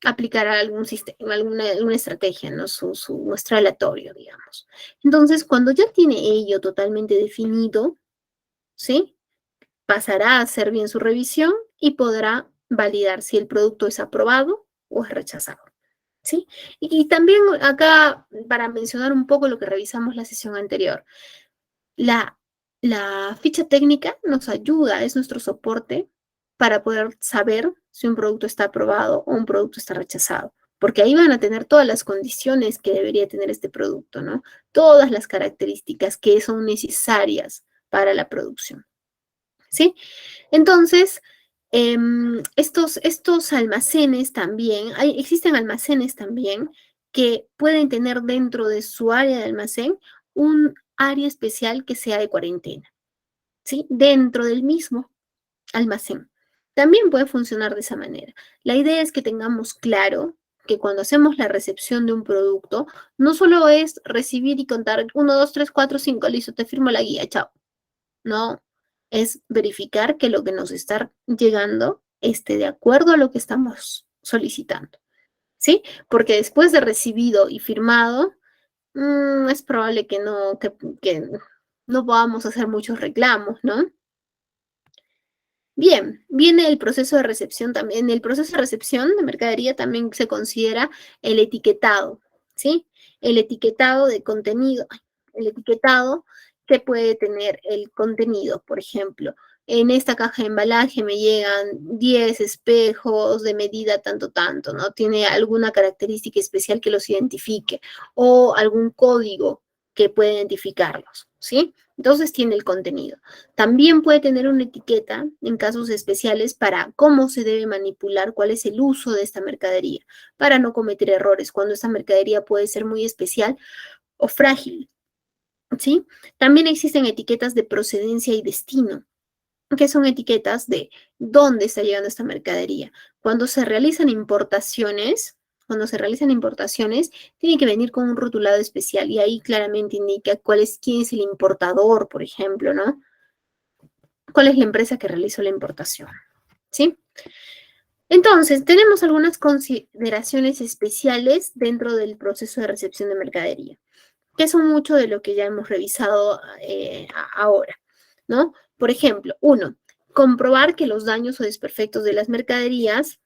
aplicará algún sistema, alguna estrategia, ¿no? Su muestreo aleatorio, digamos. Entonces, cuando ya tiene ello totalmente definido, ¿sí? Pasará a hacer bien su revisión y podrá validar si el producto es aprobado o es rechazado. ¿Sí? Y también acá, para mencionar un poco lo que revisamos la sesión anterior, la, la ficha técnica nos ayuda, es nuestro soporte para poder saber si un producto está aprobado o un producto está rechazado. Porque ahí van a tener todas las condiciones que debería tener este producto, ¿no? Todas las características que son necesarias para la producción, ¿sí? Entonces, estos almacenes también, existen almacenes también que pueden tener dentro de su área de almacén un área especial que sea de cuarentena, ¿sí? Dentro del mismo almacén. También puede funcionar de esa manera. La idea es que tengamos claro que cuando hacemos la recepción de un producto, no solo es recibir y contar 1, 2, 3, 4, 5, listo, te firmo la guía, chao. No, es verificar que lo que nos está llegando esté de acuerdo a lo que estamos solicitando, ¿sí? Porque después de recibido y firmado, es probable que no podamos hacer muchos reclamos, ¿no? Bien, viene el proceso de recepción también. En el proceso de recepción de mercadería también se considera el etiquetado, ¿sí? El etiquetado de contenido, el etiquetado que puede tener el contenido, por ejemplo. En esta caja de embalaje me llegan 10 espejos de medida tanto, tanto, ¿no? Tiene alguna característica especial que los identifique o algún código que pueda identificarlos, ¿sí? Entonces tiene el contenido. También puede tener una etiqueta en casos especiales para cómo se debe manipular, cuál es el uso de esta mercadería, para no cometer errores cuando esta mercadería puede ser muy especial o frágil, ¿sí? También existen etiquetas de procedencia y destino, que son etiquetas de dónde está llegando esta mercadería. Cuando se realizan importaciones, tiene que venir con un rotulado especial y ahí claramente indica quién es el importador, por ejemplo, ¿no? ¿Cuál es la empresa que realizó la importación? ¿Sí? Entonces, tenemos algunas consideraciones especiales dentro del proceso de recepción de mercadería, que son mucho de lo que ya hemos revisado ahora, ¿no? Por ejemplo, uno, comprobar que los daños o desperfectos de las mercaderías,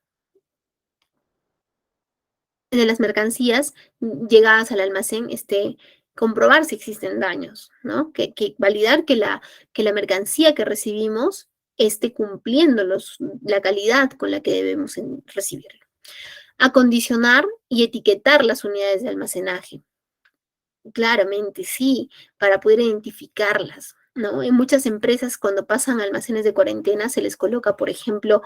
de las mercancías llegadas al almacén, comprobar si existen daños, ¿no? Que validar que la mercancía que recibimos esté cumpliendo la calidad con la que debemos recibirlo. Acondicionar y etiquetar las unidades de almacenaje. Claramente, sí, para poder identificarlas, ¿no? En muchas empresas, cuando pasan almacenes de cuarentena, se les coloca, por ejemplo,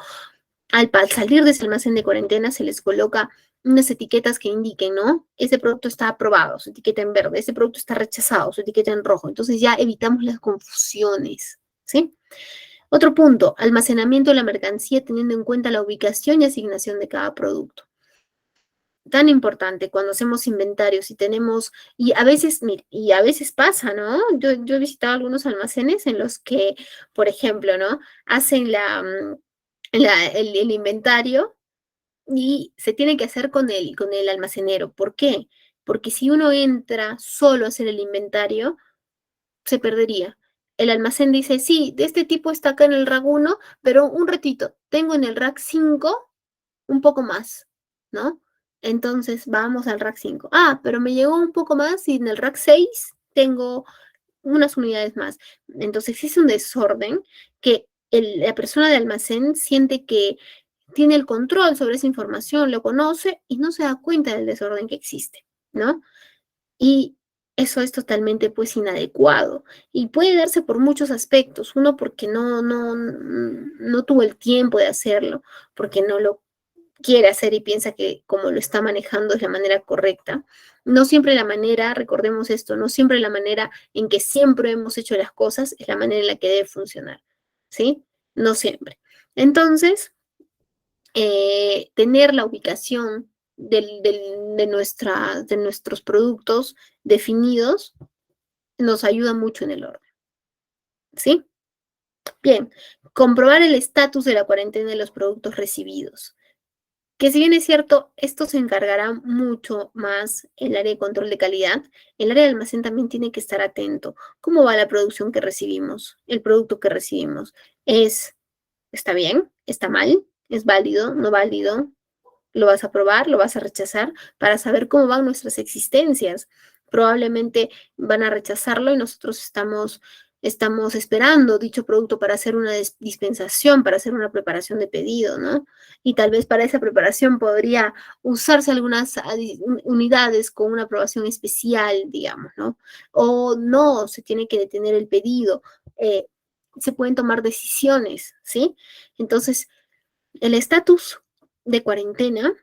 al salir de ese almacén de cuarentena, se les coloca unas etiquetas que indiquen, ¿no? Ese producto está aprobado, su etiqueta en verde, ese producto está rechazado, su etiqueta en rojo. Entonces ya evitamos las confusiones, ¿sí? Otro punto, almacenamiento de la mercancía teniendo en cuenta la ubicación y asignación de cada producto. Tan importante cuando hacemos inventarios y a veces, mire, y a veces pasa, ¿no? Yo he visitado algunos almacenes en los que, por ejemplo, ¿no? Hacen el inventario y se tiene que hacer con el almacenero. ¿Por qué? Porque si uno entra solo a hacer el inventario, se perdería. El almacén dice, sí, de este tipo está acá en el rack 1, pero un ratito, tengo en el rack 5 un poco más, ¿no? Entonces vamos al rack 5. Ah, pero me llegó un poco más y en el rack 6 tengo unas unidades más. Entonces existe un desorden que la persona de almacén siente que tiene el control sobre esa información, lo conoce y no se da cuenta del desorden que existe, ¿no? Y eso es totalmente pues inadecuado y puede darse por muchos aspectos. Uno porque no tuvo el tiempo de hacerlo, porque no lo quiere hacer y piensa que como lo está manejando es la manera correcta. No siempre la manera, recordemos esto, no siempre la manera en que siempre hemos hecho las cosas es la manera en la que debe funcionar, ¿sí? No siempre. Entonces, tener la ubicación de nuestros productos definidos nos ayuda mucho en el orden, ¿sí? Bien, comprobar el estatus de la cuarentena de los productos recibidos. Que si bien es cierto, esto se encargará mucho más el área de control de calidad, el área de almacén también tiene que estar atento. ¿Cómo va la producción que recibimos? El producto que recibimos. ¿Está bien? ¿Está mal? ¿Es válido? ¿No válido? ¿Lo vas a probar? ¿Lo vas a rechazar? Para saber cómo van nuestras existencias. Probablemente van a rechazarlo y nosotros estamos estamos esperando dicho producto para hacer una dispensación, para hacer una preparación de pedido, ¿no? Y tal vez para esa preparación podría usarse algunas unidades con una aprobación especial, digamos, ¿no? O no, se tiene que detener el pedido. Se pueden tomar decisiones, ¿sí? Entonces, el estatus de cuarentena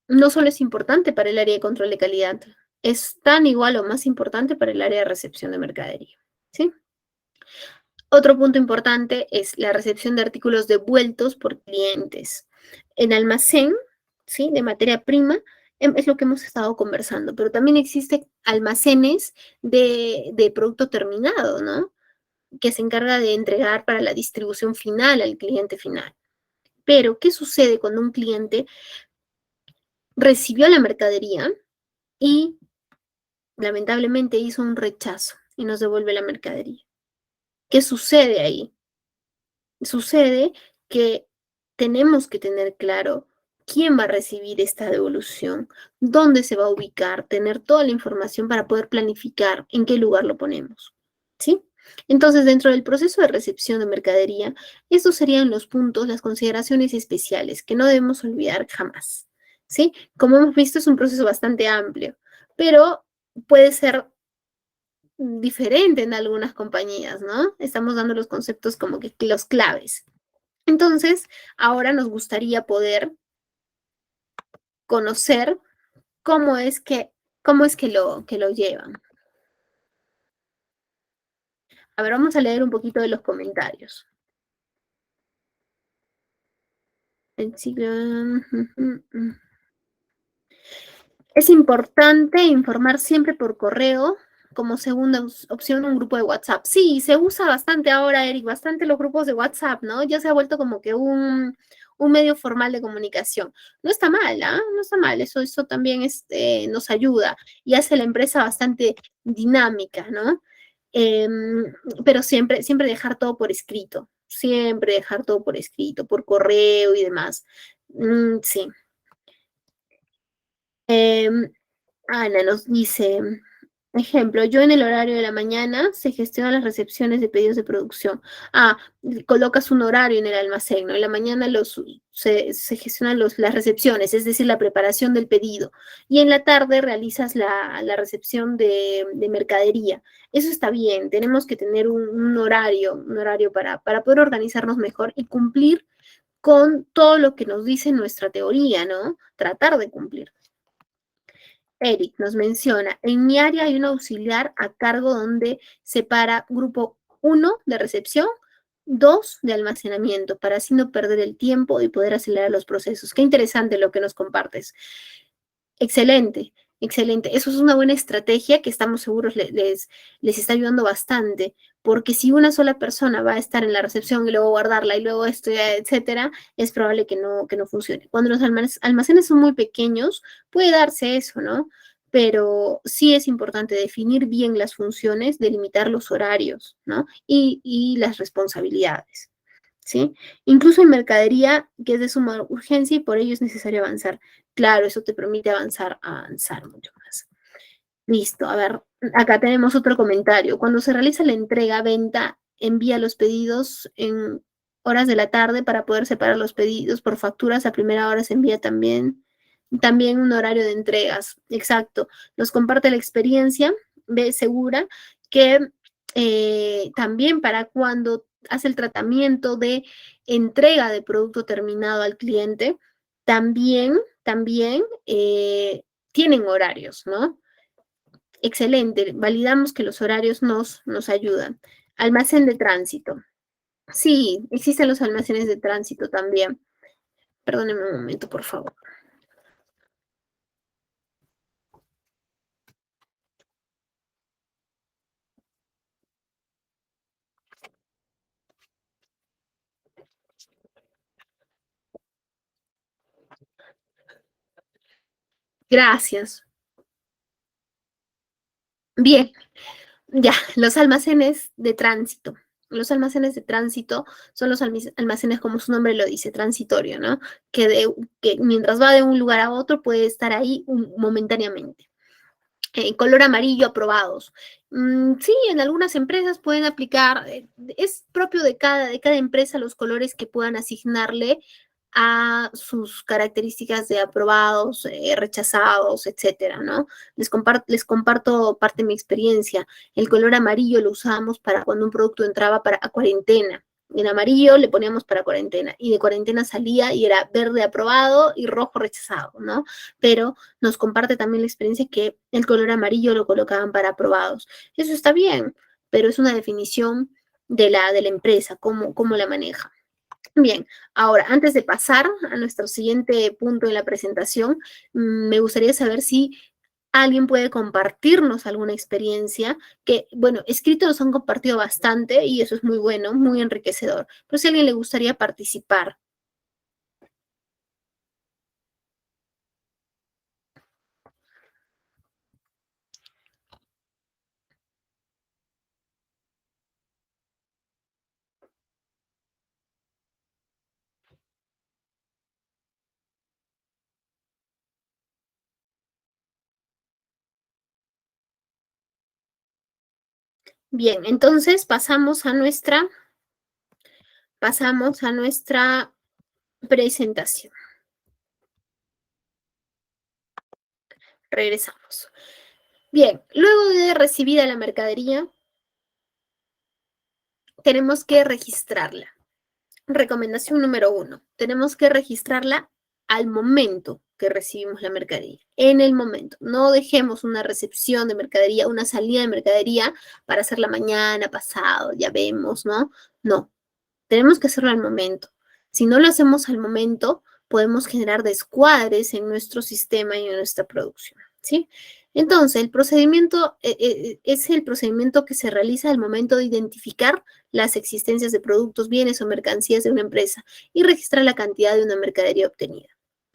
no solo es importante para el área de control de calidad, es tan igual o más importante para el área de recepción de mercadería, ¿sí? Otro punto importante es la recepción de artículos devueltos por clientes. En almacén, ¿sí? De materia prima, es lo que hemos estado conversando, pero también existen almacenes de producto terminado, ¿no? Que se encarga de entregar para la distribución final al cliente final. Pero, ¿qué sucede cuando un cliente recibió la mercadería y lamentablemente hizo un rechazo y nos devuelve la mercadería? ¿Qué sucede ahí? Sucede que tenemos que tener claro quién va a recibir esta devolución, dónde se va a ubicar, tener toda la información para poder planificar en qué lugar lo ponemos, ¿sí? Entonces, dentro del proceso de recepción de mercadería, estos serían los puntos, las consideraciones especiales que no debemos olvidar jamás, ¿sí? Como hemos visto, es un proceso bastante amplio, pero puede ser diferente en algunas compañías, ¿no? Estamos dando los conceptos como que los claves. Entonces, ahora nos gustaría poder conocer cómo es que, cómo es que lo llevan. A ver, vamos a leer un poquito de los comentarios. El siglo... Es importante informar siempre por correo como segunda opción un grupo de WhatsApp. Sí, se usa bastante ahora, Eric, bastante los grupos de WhatsApp, ¿no? Ya se ha vuelto como que un medio formal de comunicación. No está mal, ¿ah? No está mal, eso también nos ayuda y hace la empresa bastante dinámica, ¿no? Pero siempre dejar todo por escrito, siempre dejar todo por escrito, por correo y demás. Sí. Ana nos dice, ejemplo, yo en el horario de la mañana se gestionan las recepciones de pedidos de producción. Ah, colocas un horario en el almacén, ¿no? En la mañana se gestionan las recepciones, es decir, la preparación del pedido. Y en la tarde realizas la recepción de mercadería. Eso está bien, tenemos que tener un horario para poder organizarnos mejor y cumplir con todo lo que nos dice nuestra teoría, ¿no? Tratar de cumplir. Eric nos menciona, en mi área hay un auxiliar a cargo donde separa grupo 1 de recepción, 2 de almacenamiento, para así no perder el tiempo y poder acelerar los procesos. Qué interesante lo que nos compartes. Excelente, excelente. Eso es una buena estrategia que estamos seguros les está ayudando bastante, porque si una sola persona va a estar en la recepción y luego guardarla y luego esto, etcétera, es probable que no funcione. Cuando los almacenes son muy pequeños, puede darse eso, ¿no? Pero sí es importante definir bien las funciones, delimitar los horarios, ¿no? Y las responsabilidades. ¿Sí? Incluso en mercadería que es de suma urgencia y por ello es necesario avanzar. Claro, eso te permite avanzar mucho más. Listo, a ver, acá tenemos otro comentario. Cuando se realiza la entrega, venta, envía los pedidos en horas de la tarde para poder separar los pedidos por facturas. A primera hora se envía también un horario de entregas. Exacto. Nos comparte la experiencia de Segura que también para cuando hace el tratamiento de entrega de producto terminado al cliente, también tienen horarios, ¿no? Excelente, validamos que los horarios nos ayudan. Almacén de tránsito. Sí, existen los almacenes de tránsito también. Perdónenme un momento, por favor. Gracias. Bien, ya, los almacenes de tránsito. Los almacenes de tránsito son los almacenes, como su nombre lo dice, transitorio, ¿no? Que mientras va de un lugar a otro puede estar ahí momentáneamente. color amarillo aprobados. Sí, en algunas empresas pueden aplicar, es propio de cada empresa los colores que puedan asignarle a sus características de aprobados, rechazados, etcétera, ¿no? Les comparto parte de mi experiencia. El color amarillo lo usábamos para cuando un producto entraba a cuarentena. En amarillo le poníamos para cuarentena y de cuarentena salía y era verde aprobado y rojo rechazado, ¿no? Pero nos comparte también la experiencia que el color amarillo lo colocaban para aprobados. Eso está bien, pero es una definición de la empresa, cómo la maneja. Bien, ahora, antes de pasar a nuestro siguiente punto en la presentación, me gustaría saber si alguien puede compartirnos alguna experiencia que, bueno, escrito nos han compartido bastante y eso es muy bueno, muy enriquecedor, pero si a alguien le gustaría participar. Bien, entonces pasamos a nuestra presentación. Regresamos. Bien, luego de recibida la mercadería, tenemos que registrarla. Recomendación número 1, tenemos que registrarla al momento que recibimos la mercadería, en el momento. No dejemos una recepción de mercadería, una salida de mercadería para hacerla mañana, pasado, ya vemos, ¿no? No, tenemos que hacerlo al momento. Si no lo hacemos al momento, podemos generar descuadres en nuestro sistema y en nuestra producción, ¿sí? Entonces, el procedimiento es el procedimiento que se realiza al momento de identificar las existencias de productos, bienes o mercancías de una empresa y registrar la cantidad de una mercadería obtenida,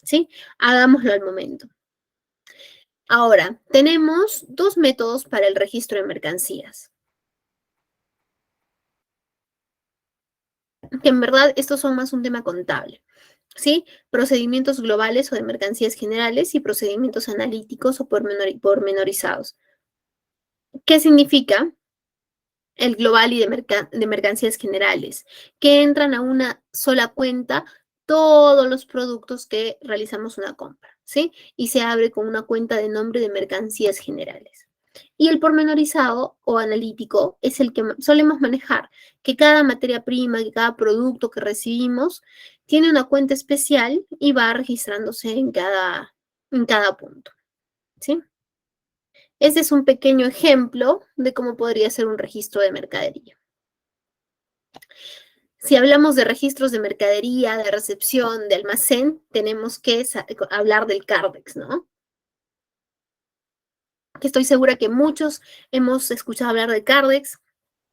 ¿sí? Hagámoslo al momento. Ahora, tenemos dos métodos para el registro de mercancías. Que en verdad estos son más un tema contable, ¿sí? Procedimientos globales o de mercancías generales y procedimientos analíticos o pormenorizados. ¿Qué significa? El global y de mercancías generales, que entran a una sola cuenta todos los productos que realizamos una compra, ¿sí? Y se abre con una cuenta de nombre de mercancías generales. Y el pormenorizado o analítico es el que solemos manejar, que cada materia prima, que cada producto que recibimos tiene una cuenta especial y va registrándose en cada punto, ¿sí? Este es un pequeño ejemplo de cómo podría ser un registro de mercadería. Si hablamos de registros de mercadería, de recepción, de almacén, tenemos que hablar del CARDEX, ¿no? Que estoy segura que muchos hemos escuchado hablar del CARDEX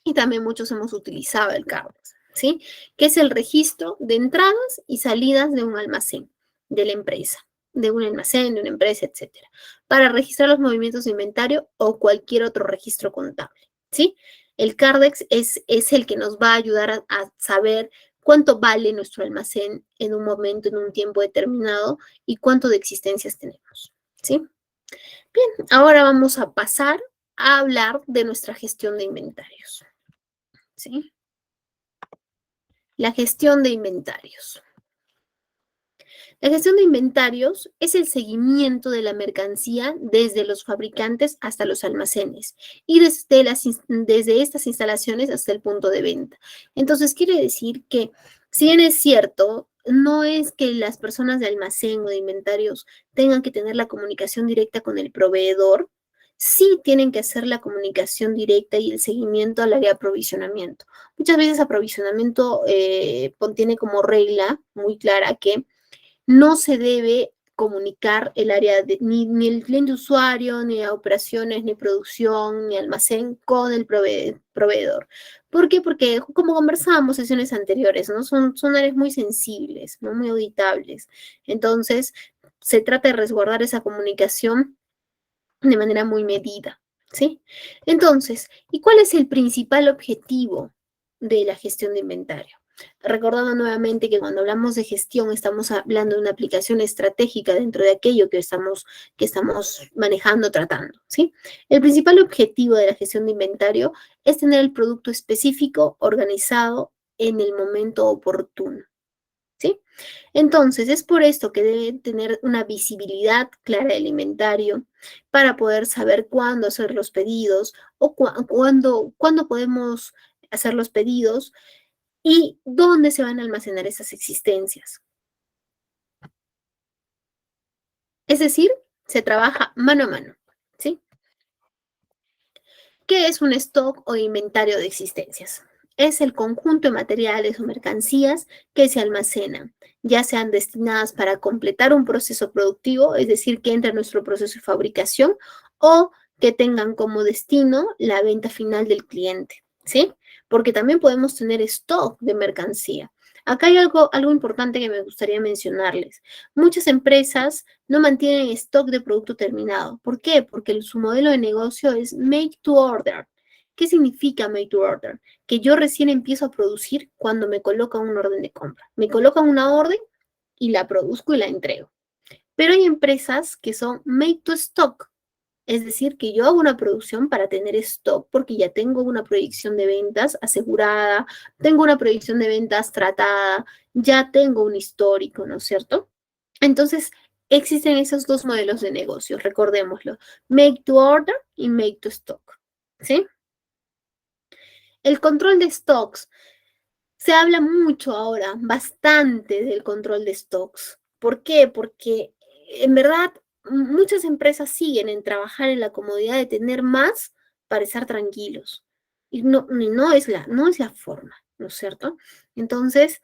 y también muchos hemos utilizado el CARDEX, ¿sí? Que es el registro de entradas y salidas de un almacén, de la empresa, de un almacén, de una empresa, etcétera, para registrar los movimientos de inventario o cualquier otro registro contable, ¿sí? El CARDEX es el que nos va a ayudar a saber cuánto vale nuestro almacén en un momento, en un tiempo determinado y cuánto de existencias tenemos, ¿sí? Bien, ahora vamos a pasar a hablar de nuestra gestión de inventarios, ¿sí? La gestión de inventarios. La gestión de inventarios es el seguimiento de la mercancía desde los fabricantes hasta los almacenes y desde estas instalaciones hasta el punto de venta. Entonces, quiere decir que, si bien es cierto, no es que las personas de almacén o de inventarios tengan que tener la comunicación directa con el proveedor, sí tienen que hacer la comunicación directa y el seguimiento al área de aprovisionamiento. Muchas veces aprovisionamiento contiene como regla muy clara que no se debe comunicar el área ni el cliente usuario, ni a operaciones, ni producción, ni almacén con el proveedor. ¿Por qué? Porque como conversábamos en sesiones anteriores, ¿no? Son áreas muy sensibles, ¿no? Muy auditables. Entonces, se trata de resguardar esa comunicación de manera muy medida, ¿sí? Entonces, ¿y cuál es el principal objetivo? ¿Sí? ¿Y cuál es el principal objetivo? ¿Sí? ¿Y cuál es el principal objetivo? ¿Sí? ¿Y cuál es el principal objetivo? ¿Sí? ¿Y cuál es el principal objetivo? ¿Sí? ¿Y cuál es el principal objetivo? ¿Sí? ¿Y cuál es el principal objetivo? ¿Sí? ¿Y cuál es el principal objetivo? de la gestión de inventario. Recordando nuevamente que cuando hablamos de gestión estamos hablando de una aplicación estratégica dentro de aquello que estamos manejando, tratando, ¿sí? El principal objetivo de la gestión de inventario es tener el producto específico organizado en el momento oportuno, ¿sí? Entonces, es por esto que deben tener una visibilidad clara del inventario para poder saber cuándo hacer los pedidos o cuándo podemos hacer los pedidos y dónde se van a almacenar esas existencias. Es decir, se trabaja mano a mano, ¿sí? ¿Qué es un stock o inventario de existencias? Es el conjunto de materiales o mercancías que se almacenan, ya sean destinadas para completar un proceso productivo, es decir, que entre en nuestro proceso de fabricación, o que tengan como destino la venta final del cliente, ¿sí? Porque también podemos tener stock de mercancía. Acá hay algo importante que me gustaría mencionarles. Muchas empresas no mantienen stock de producto terminado. ¿Por qué? Porque su modelo de negocio es make to order. ¿Qué significa make to order? Que yo recién empiezo a producir cuando me colocan una orden de compra. Me colocan una orden y la produzco y la entrego. Pero hay empresas que son make to stock. Es decir, que yo hago una producción para tener stock porque ya tengo una proyección de ventas asegurada, tengo una proyección de ventas tratada, ya tengo un histórico, ¿no es cierto? Entonces, existen esos dos modelos de negocio, recordémoslo, make to order y make to stock, ¿sí? El control de stocks. Se habla mucho ahora, bastante del control de stocks. ¿Por qué? Porque en verdad muchas empresas siguen en trabajar en la comodidad de tener más para estar tranquilos. Y no es la forma, ¿no es cierto? Entonces,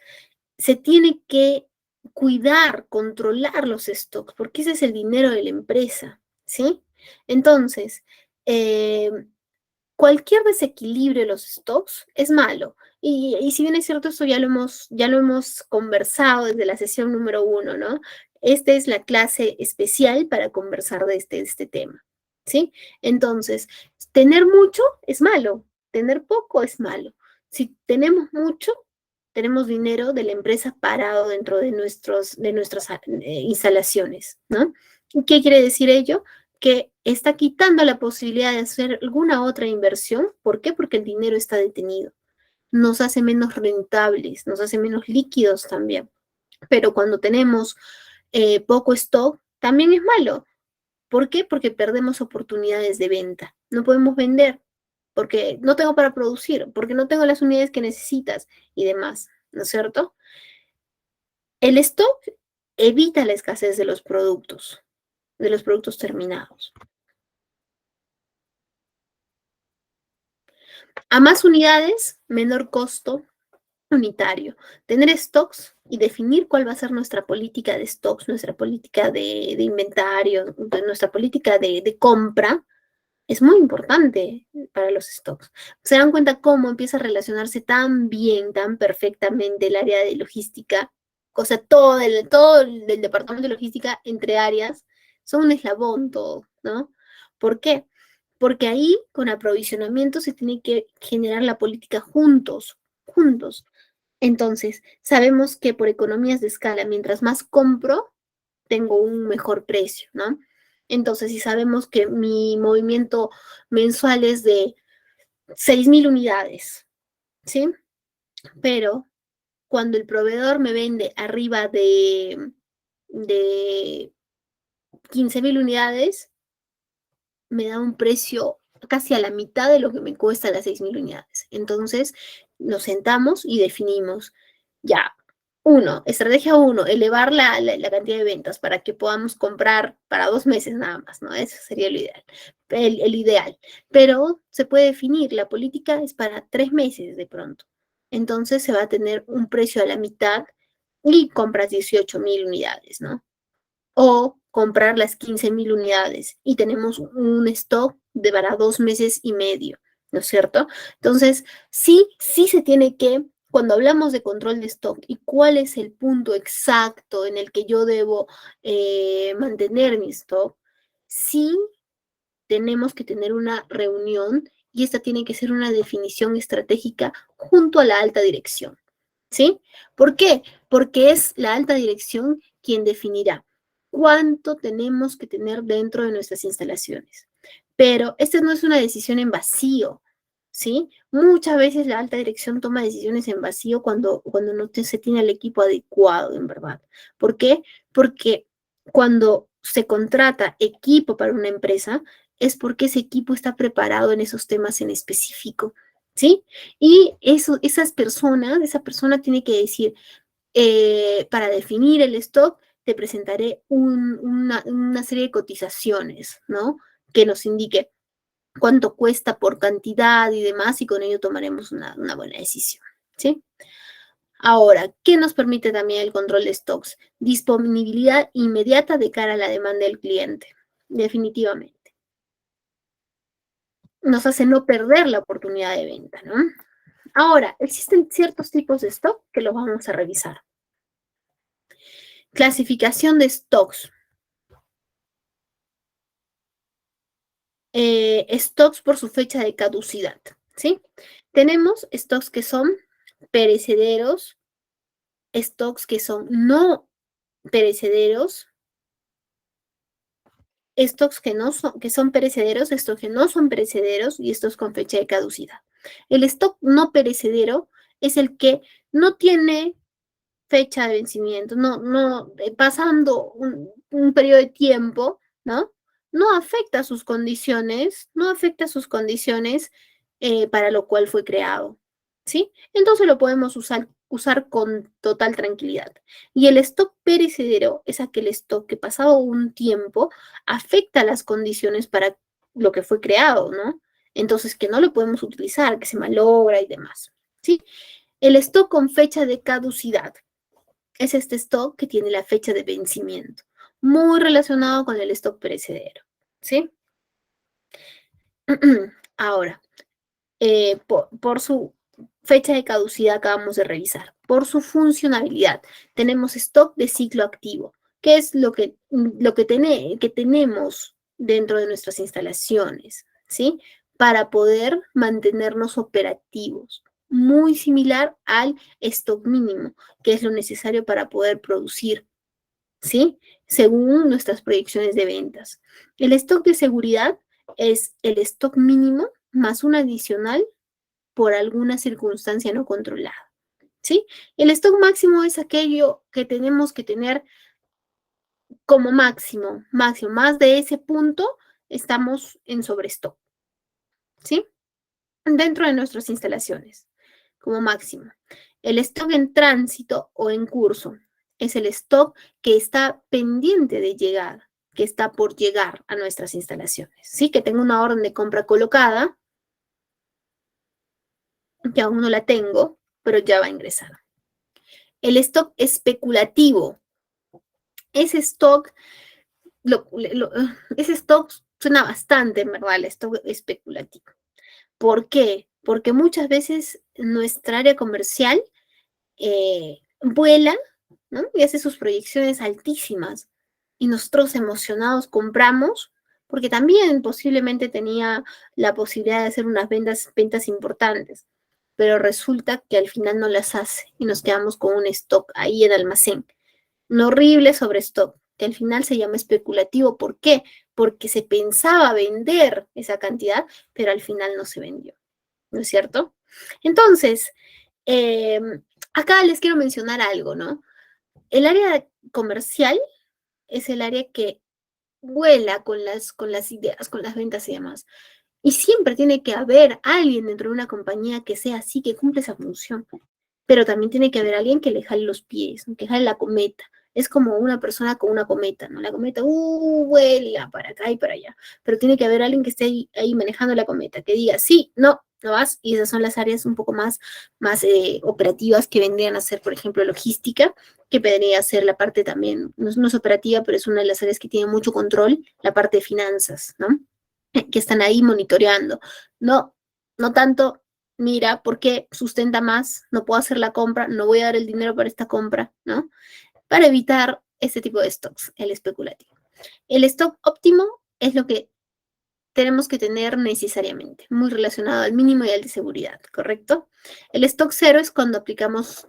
se tiene que cuidar, controlar los stocks, porque ese es el dinero de la empresa, ¿sí? Entonces, eh, cualquier desequilibrio de los stocks es malo. Y si bien es cierto, esto ya lo hemos conversado desde la sesión número 1, ¿no? Esta es la clase especial para conversar de este tema, ¿sí? Entonces, tener mucho es malo, tener poco es malo. Si tenemos mucho, tenemos dinero de la empresa parado dentro de nuestras instalaciones, ¿no? ¿Qué quiere decir ello? Que está quitando la posibilidad de hacer alguna otra inversión. ¿Por qué? Porque el dinero está detenido. Nos hace menos rentables, nos hace menos líquidos también. Pero cuando tenemos poco stock, también es malo. ¿Por qué? Porque perdemos oportunidades de venta. No podemos vender porque no tengo para producir, porque no tengo las unidades que necesitas y demás, ¿no es cierto? El stock evita la escasez de los productos terminados. A más unidades, menor costo unitario. Tener stocks y definir cuál va a ser nuestra política de stocks, nuestra política de inventario, nuestra política de compra, es muy importante para los stocks. Se dan cuenta cómo empieza a relacionarse tan bien, tan perfectamente el área de logística, o sea, todo el departamento de logística entre áreas, son un eslabón todo, ¿no? ¿Por qué? Porque ahí con aprovisionamiento se tiene que generar la política juntos, juntos. Entonces, sabemos que por economías de escala, mientras más compro, tengo un mejor precio, ¿no? Entonces, si sabemos que mi movimiento mensual es de 6.000 unidades, ¿sí? Pero cuando el proveedor me vende arriba de 15.000 unidades, me da un precio casi a la mitad de lo que me cuesta las 6.000 unidades. Entonces, nos sentamos y definimos, ya, estrategia uno, elevar la cantidad de ventas para que podamos comprar para 2 meses nada más, ¿no? Eso sería lo ideal, el ideal. Pero se puede definir, la política es para 3 meses de pronto. Entonces se va a tener un precio a la mitad y compras 18.000 unidades, ¿no? O comprar las 15.000 unidades y tenemos un stock de para 2 meses y medio, ¿no es cierto? Entonces, sí se tiene que, cuando hablamos de control de stock y cuál es el punto exacto en el que yo debo mantener mi stock, sí tenemos que tener una reunión y esta tiene que ser una definición estratégica junto a la alta dirección, ¿sí? ¿Por qué? Porque es la alta dirección quien definirá cuánto tenemos que tener dentro de nuestras instalaciones. Pero esta no es una decisión en vacío, ¿sí? Muchas veces la alta dirección toma decisiones en vacío cuando no se tiene el equipo adecuado, en verdad. ¿Por qué? Porque cuando se contrata equipo para una empresa, es porque ese equipo está preparado en esos temas en específico, ¿sí? Y esa persona tiene que decir, para definir el stock, te presentaré una serie de cotizaciones, ¿no? Que nos indique cuánto cuesta por cantidad y demás, y con ello tomaremos una buena decisión, ¿sí? Ahora, ¿qué nos permite también el control de stocks? Disponibilidad inmediata de cara a la demanda del cliente, definitivamente. Nos hace no perder la oportunidad de venta, ¿no? Ahora, existen ciertos tipos de stock que los vamos a revisar. Clasificación de stocks. Stocks por su fecha de caducidad, ¿sí? Tenemos stocks que son perecederos, stocks que son no perecederos, stocks que son perecederos, stocks que no son perecederos y stocks con fecha de caducidad. El stock no perecedero es el que no tiene fecha de vencimiento, pasando un periodo de tiempo, ¿no? No afecta sus condiciones, no afecta sus condiciones para lo cual fue creado, ¿sí? Entonces lo podemos usar con total tranquilidad. Y el stock perecedero es aquel stock que pasado un tiempo afecta las condiciones para lo que fue creado, ¿no? Entonces que no lo podemos utilizar, que se malogra y demás, ¿sí? El stock con fecha de caducidad es este stock que tiene la fecha de vencimiento, muy relacionado con el stock perecedero, ¿sí? Ahora, por su fecha de caducidad acabamos de revisar. Por su funcionalidad, tenemos stock de ciclo activo, que es que tenemos dentro de nuestras instalaciones, ¿sí? Para poder mantenernos operativos. Muy similar al stock mínimo, que es lo necesario para poder producir, ¿sí? Según nuestras proyecciones de ventas. El stock de seguridad es el stock mínimo más un adicional por alguna circunstancia no controlada, ¿sí? El stock máximo es aquello que tenemos que tener como máximo, más de ese punto estamos en sobrestock, ¿sí? Dentro de nuestras instalaciones, como máximo. El stock en tránsito o en curso es el stock que está pendiente de llegar, que está por llegar a nuestras instalaciones, ¿sí? Que tengo una orden de compra colocada, que aún no la tengo, pero ya va a ingresar. El stock especulativo. Ese stock, ese stock suena bastante, en verdad, el stock especulativo. ¿Por qué? Porque muchas veces nuestra área comercial vuela, ¿no? Y hace sus proyecciones altísimas. Y nosotros emocionados compramos, porque también posiblemente tenía la posibilidad de hacer unas ventas importantes, pero resulta que al final no las hace y nos quedamos con un stock ahí en almacén. Un horrible sobrestock, que al final se llama especulativo. ¿Por qué? Porque se pensaba vender esa cantidad, pero al final no se vendió, ¿no es cierto? Entonces, eh, acá les quiero mencionar algo, ¿no? El área comercial es el área que vuela con las ideas, con las ventas y demás. Y siempre tiene que haber alguien dentro de una compañía que sea así, que cumple esa función. Pero también tiene que haber alguien que le jale los pies, ¿no? Que jale la cometa. Es como una persona con una cometa, ¿no? La cometa, vuela para acá y para allá. Pero tiene que haber alguien que esté ahí manejando la cometa, que diga, sí, no, no vas. Y esas son las áreas un poco más operativas que vendrían a ser, por ejemplo, logística, que vendría a ser la parte también, no es operativa, pero es una de las áreas que tiene mucho control, la parte de finanzas, ¿no? Que están ahí monitoreando. No, no tanto, mira, ¿por qué sustenta más? No puedo hacer la compra, no voy a dar el dinero para esta compra, ¿no? Para evitar este tipo de stocks, el especulativo. El stock óptimo es lo que tenemos que tener necesariamente, muy relacionado al mínimo y al de seguridad, ¿correcto? El stock cero es cuando aplicamos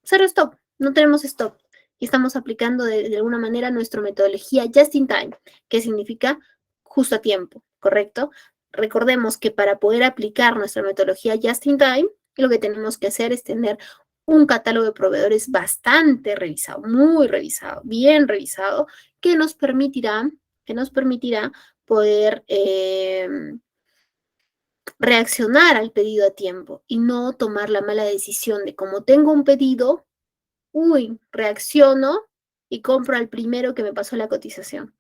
cero stock, no tenemos stock y estamos aplicando de alguna manera nuestra metodología just in time, que significa justo a tiempo, ¿correcto? Recordemos que para poder aplicar nuestra metodología just in time, lo que tenemos que hacer es tener un catálogo de proveedores bastante revisado, muy revisado, bien revisado, que nos permitirá poder reaccionar al pedido a tiempo y no tomar la mala decisión de como tengo un pedido, uy, reacciono y compro al primero que me pasó la cotización.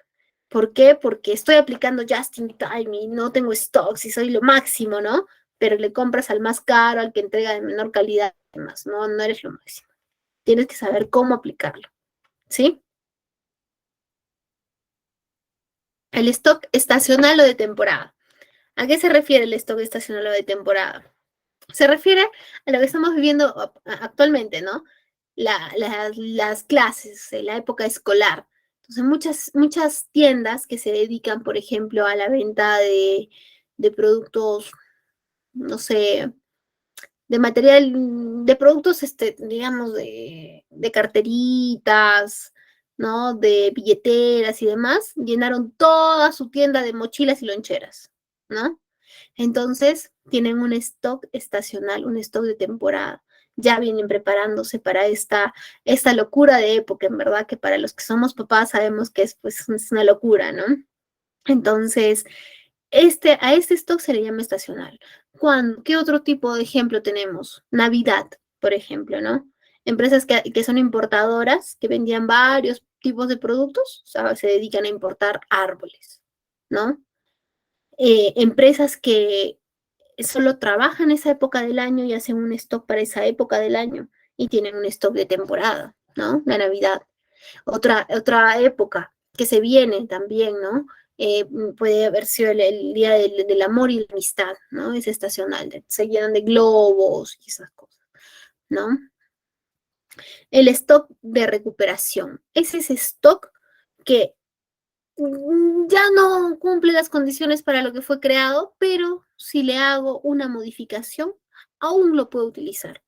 ¿Por qué? Porque estoy aplicando just in time y no tengo stocks y soy lo máximo, ¿no? Pero le compras al más caro, al que entrega de menor calidad, además, no, no eres lo máximo. Tienes que saber cómo aplicarlo, ¿sí? El stock estacional o de temporada. ¿A qué se refiere el stock estacional o de temporada? Se refiere a lo que estamos viviendo actualmente, ¿no? Las clases, la época escolar. Entonces, muchas tiendas que se dedican, por ejemplo, a la venta de productos, no sé, de material, de productos, digamos, de carteritas, ¿no? De billeteras y demás, llenaron toda su tienda de mochilas y loncheras, ¿no? Entonces, tienen un stock estacional, un stock de temporada. Ya vienen preparándose para esta locura de época, en verdad, que para los que somos papás sabemos que es, pues, es una locura, ¿no? Entonces, a este stock se le llama estacional. ¿Qué otro tipo de ejemplo tenemos? Navidad, por ejemplo, ¿no? Empresas que son importadoras, que vendían varios tipos de productos, o sea, se dedican a importar árboles, ¿no? Empresas que solo trabajan esa época del año y hacen un stock para esa época del año y tienen un stock de temporada, ¿no? La Navidad. Otra época que se viene también, ¿no? Puede haber sido el día del amor y la amistad, ¿no? Es estacional, se llenan de globos y esas cosas, ¿no? El stock de recuperación es ese stock que ya no cumple las condiciones para lo que fue creado, pero si le hago una modificación, aún lo puedo utilizar.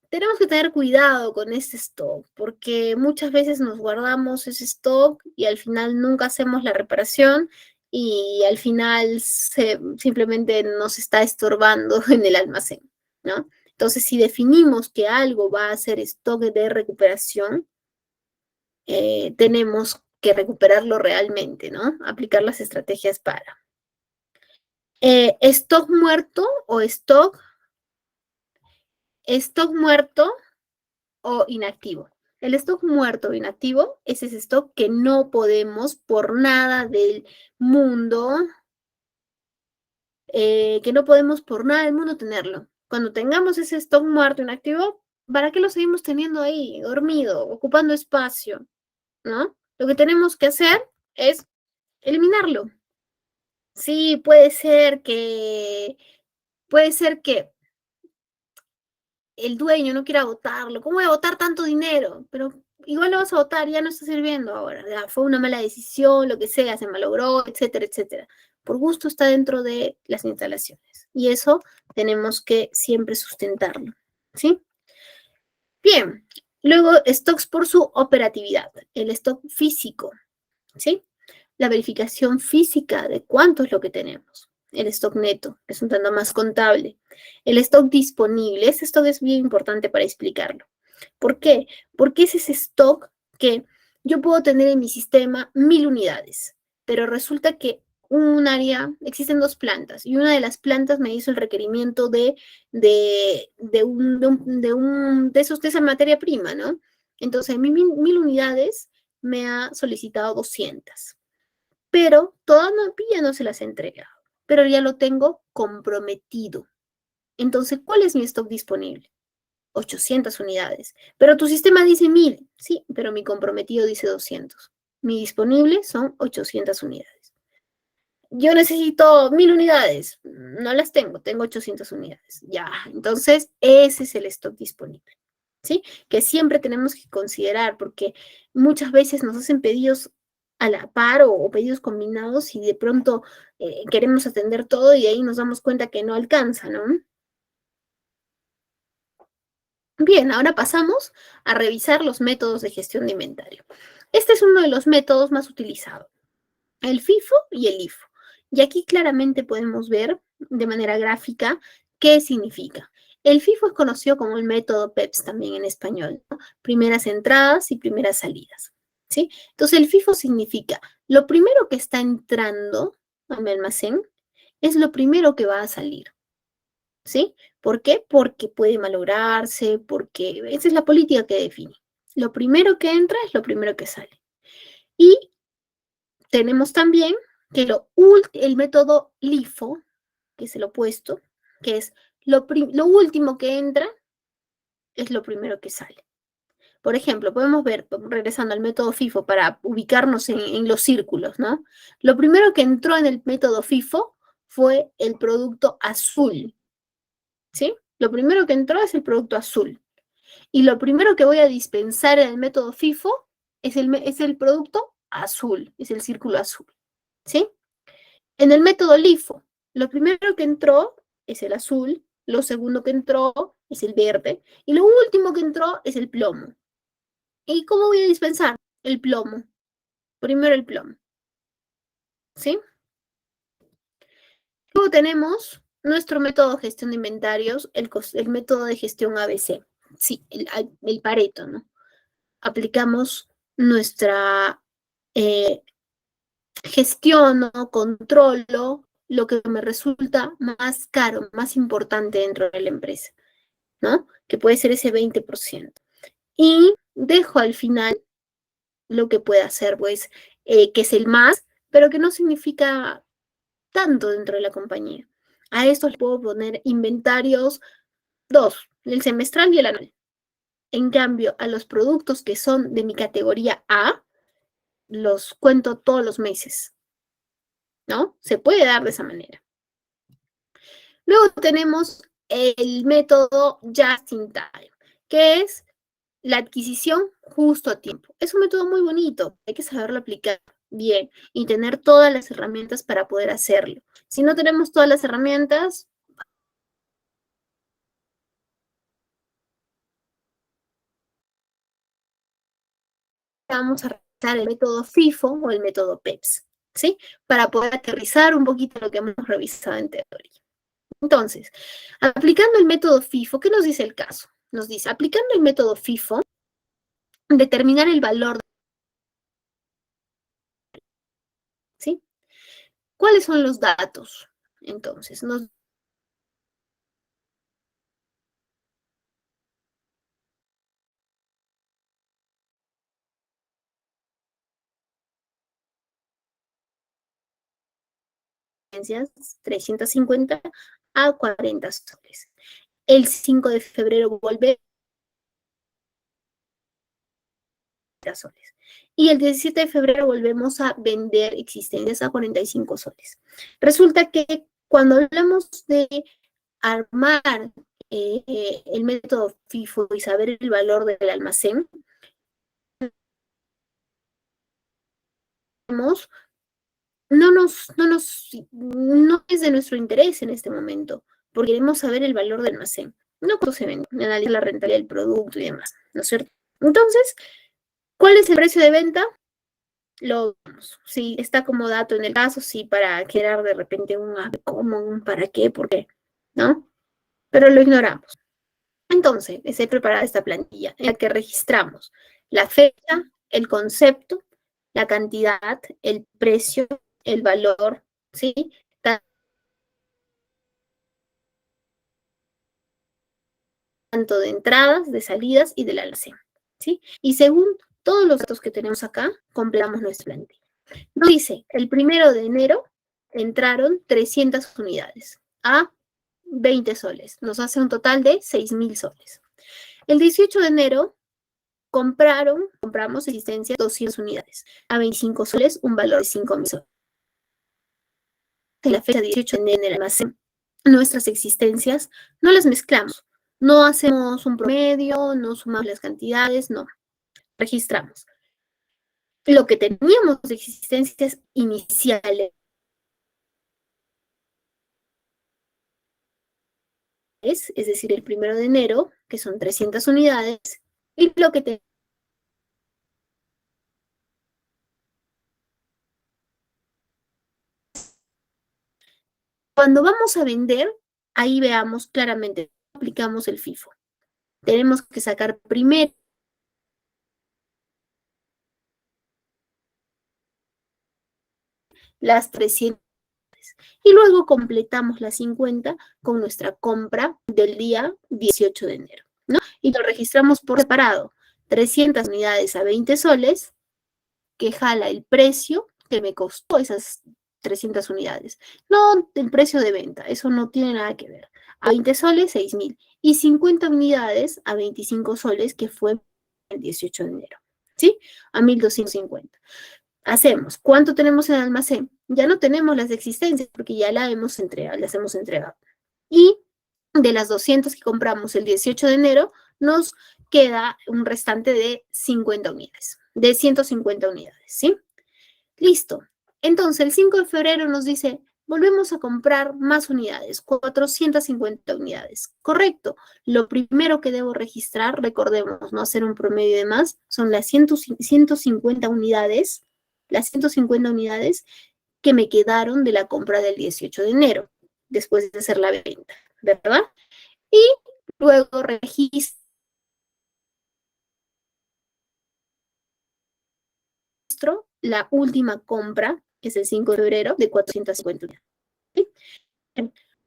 Tenemos que tener cuidado con este stock, porque muchas veces nos guardamos ese stock y al final nunca hacemos la reparación y al final simplemente nos está estorbando en el almacén, ¿no? Entonces, si definimos que algo va a ser stock de recuperación, tenemos que recuperarlo realmente, ¿no? Aplicar las estrategias para. Stock muerto o stock muerto o inactivo. El stock muerto o inactivo es ese stock que no podemos por nada del mundo, que no podemos por nada del mundo tenerlo. Cuando tengamos ese stock muerto o inactivo, ¿para qué lo seguimos teniendo ahí, dormido, ocupando espacio? ¿No? Lo que tenemos que hacer es eliminarlo. Sí, puede ser que el dueño no quiera votarlo. ¿Cómo voy a votar tanto dinero? Pero igual lo vas a votar, ya no está sirviendo ahora. Ya fue una mala decisión, lo que sea, se malogró, etcétera, etcétera. Por gusto está dentro de las instalaciones. Y eso tenemos que siempre sustentarlo. ¿Sí? Bien. Luego, stocks por su operatividad. El stock físico. ¿Sí? La verificación física de cuánto es lo que tenemos. El stock neto, que es un tanto más contable. El stock disponible, este stock es bien importante para explicarlo. ¿Por qué? Porque es ese stock que yo puedo tener en mi sistema 1000 unidades, pero resulta que existen dos plantas y una de las plantas me hizo el requerimiento de esa materia prima, ¿no? Entonces, mi 1000 unidades me ha solicitado 200, pero todavía no se las he entregado, pero ya lo tengo comprometido. Entonces, ¿cuál es mi stock disponible? 800 unidades. Pero tu sistema dice 1000, sí, pero mi comprometido dice 200. Mi disponible son 800 unidades. Yo necesito 1000 unidades, no las tengo 800 unidades. Ya, entonces ese es el stock disponible, ¿sí? Que siempre tenemos que considerar porque muchas veces nos hacen pedidos a la par o pedidos combinados y de pronto queremos atender todo y ahí nos damos cuenta que no alcanza, ¿no? Bien, ahora pasamos a revisar los métodos de gestión de inventario. Este es uno de los métodos más utilizados, el FIFO y el IFO. Y aquí claramente podemos ver de manera gráfica qué significa. El FIFO es conocido como el método PEPS también en español, ¿no? Primeras entradas y primeras salidas, ¿sí? Entonces el FIFO significa lo primero que está entrando a mi almacén es lo primero que va a salir, ¿sí? ¿Por qué? Porque puede malograrse, porque esa es la política que define. Lo primero que entra es lo primero que sale. Y tenemos también que el método LIFO, que es el opuesto, que es lo último que entra es lo primero que sale. Por ejemplo, podemos ver, regresando al método FIFO para ubicarnos en los círculos, ¿no? Lo primero que entró en el método FIFO fue el producto azul, ¿sí? Lo primero que entró es el producto azul. Y lo primero que voy a dispensar en el método FIFO es el producto azul, es el círculo azul, ¿sí? En el método LIFO, lo primero que entró es el azul, lo segundo que entró es el verde y lo último que entró es el plomo. ¿Y cómo voy a dispensar? El plomo. Primero el plomo, ¿sí? Luego tenemos nuestro método de gestión de inventarios, el método de gestión ABC, sí, el Pareto, ¿no? Aplicamos nuestra gestiono, controlo lo que me resulta más caro, más importante dentro de la empresa, ¿no? Que puede ser ese 20%. Y dejo al final lo que pueda ser, pues, que es el más, pero que no significa tanto dentro de la compañía. A estos les puedo poner inventarios dos, el semestral y el anual. En cambio, a los productos que son de mi categoría A, los cuento todos los meses, ¿no? Se puede dar de esa manera. Luego tenemos el método Just in Time, que es la adquisición justo a tiempo. Es un método muy bonito, hay que saberlo aplicar bien y tener todas las herramientas para poder hacerlo. Si no tenemos todas las herramientas, vamos a realizar el método FIFO o el método PEPS, ¿sí? Para poder aterrizar un poquito lo que hemos revisado en teoría. Entonces, aplicando el método FIFO, ¿qué nos dice el caso? Nos dice, aplicando el método FIFO, determinar el valor, ¿sí? ¿Cuáles son los datos? Entonces, nos diferencias 350 a 40 soles. El 5 de febrero vuelve a soles. Y el 17 de febrero volvemos a vender existencias a 45 soles. Resulta que cuando hablamos de armar el método FIFO y saber el valor del almacén, no es de nuestro interés en este momento, porque queremos saber el valor del almacén, no cuánto se vende, analizar la rentabilidad del producto y demás, ¿no es cierto? Entonces, ¿cuál es el precio de venta? Lo vemos. Si está como dato en el caso, sí, para crear de repente un cómo, un para qué, por qué, ¿no? Pero lo ignoramos. Entonces, he preparado esta plantilla en la que registramos la fecha, el concepto, la cantidad, el precio, el valor, ¿sí? Tanto de entradas, de salidas y del almacén, ¿sí? Y según todos los datos que tenemos acá, completamos nuestra plantilla. Nos dice, el 1 de enero entraron 300 unidades a 20 soles. Nos hace un total de 6.000 soles. El 18 de enero compramos existencia 200 unidades a 25 soles, un valor de 5.000 soles. En la fecha 18 de enero en el almacén, nuestras existencias no las mezclamos. No hacemos un promedio, no sumamos las cantidades, no. Registramos lo que teníamos de existencias iniciales, es decir, el 1 de enero, que son 300 unidades, y lo que cuando vamos a vender, ahí veamos claramente, aplicamos el FIFO. Tenemos que sacar primero las 300 y luego completamos las 50 con nuestra compra del día 18 de enero, ¿no? Y lo registramos por separado, 300 unidades a 20 soles, que jala el precio que me costó esas 300 unidades. No el precio de venta, eso no tiene nada que ver. A 20 soles, 6.000. Y 50 unidades a 25 soles, que fue el 18 de enero. ¿Sí? A 1.250. Hacemos. ¿Cuánto tenemos en el almacén? Ya no tenemos las existencias porque ya las hemos entregado. Y de las 200 que compramos el 18 de enero, nos queda un restante de 50 unidades, de 150 unidades, ¿sí? Listo. Entonces, el 5 de febrero nos dice, volvemos a comprar más unidades, 450 unidades. Correcto. Lo primero que debo registrar, recordemos, no hacer un promedio de más, son las 150 unidades, las 150 unidades que me quedaron de la compra del 18 de enero, después de hacer la venta, ¿verdad? Y luego registro la última compra, que es el 5 de febrero, de 450 unidades. ¿Sí?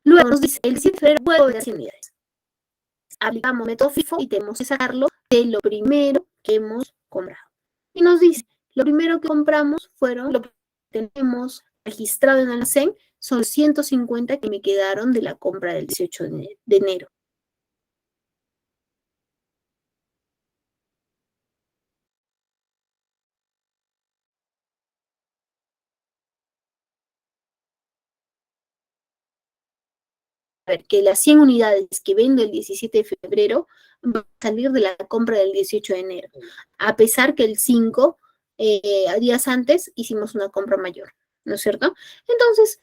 Luego nos dice, el 7 de febrero vuelvo a las 100 unidades. Aplicamos método FIFO y tenemos que sacarlo de lo primero que hemos comprado. Y nos dice, lo primero que compramos fueron lo que tenemos registrado en el almacén, son 150 que me quedaron de la compra del 18 de enero. Ver, que las 100 unidades que vendo el 17 de febrero van a salir de la compra del 18 de enero, a pesar que el 5 días antes hicimos una compra mayor, ¿no es cierto? Entonces,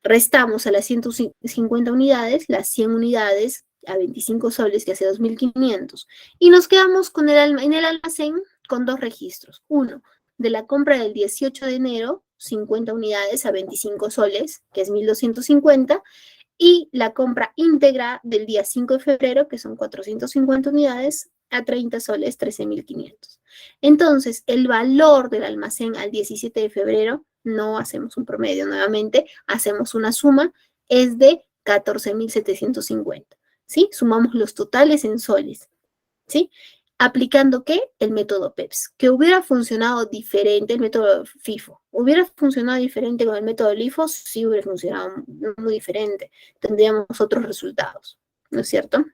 restamos a las 150 unidades, las 100 unidades a 25 soles, que hace 2.500, y nos quedamos con en el almacén con dos registros. Uno, de la compra del 18 de enero, 50 unidades a 25 soles, que es 1.250, y la compra íntegra del día 5 de febrero, que son 450 unidades, a 30 soles, 13.500. Entonces, el valor del almacén al 17 de febrero, no hacemos un promedio nuevamente, hacemos una suma, es de 14.750, ¿sí? Sumamos los totales en soles, ¿sí? ¿Aplicando qué? El método PEPS, que hubiera funcionado diferente, el método FIFO. ¿Hubiera funcionado diferente con el método LIFO? Sí, hubiera funcionado muy diferente. Tendríamos otros resultados, ¿no es cierto?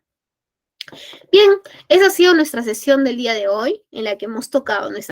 Bien, esa ha sido nuestra sesión del día de hoy, en la que hemos tocado nuestra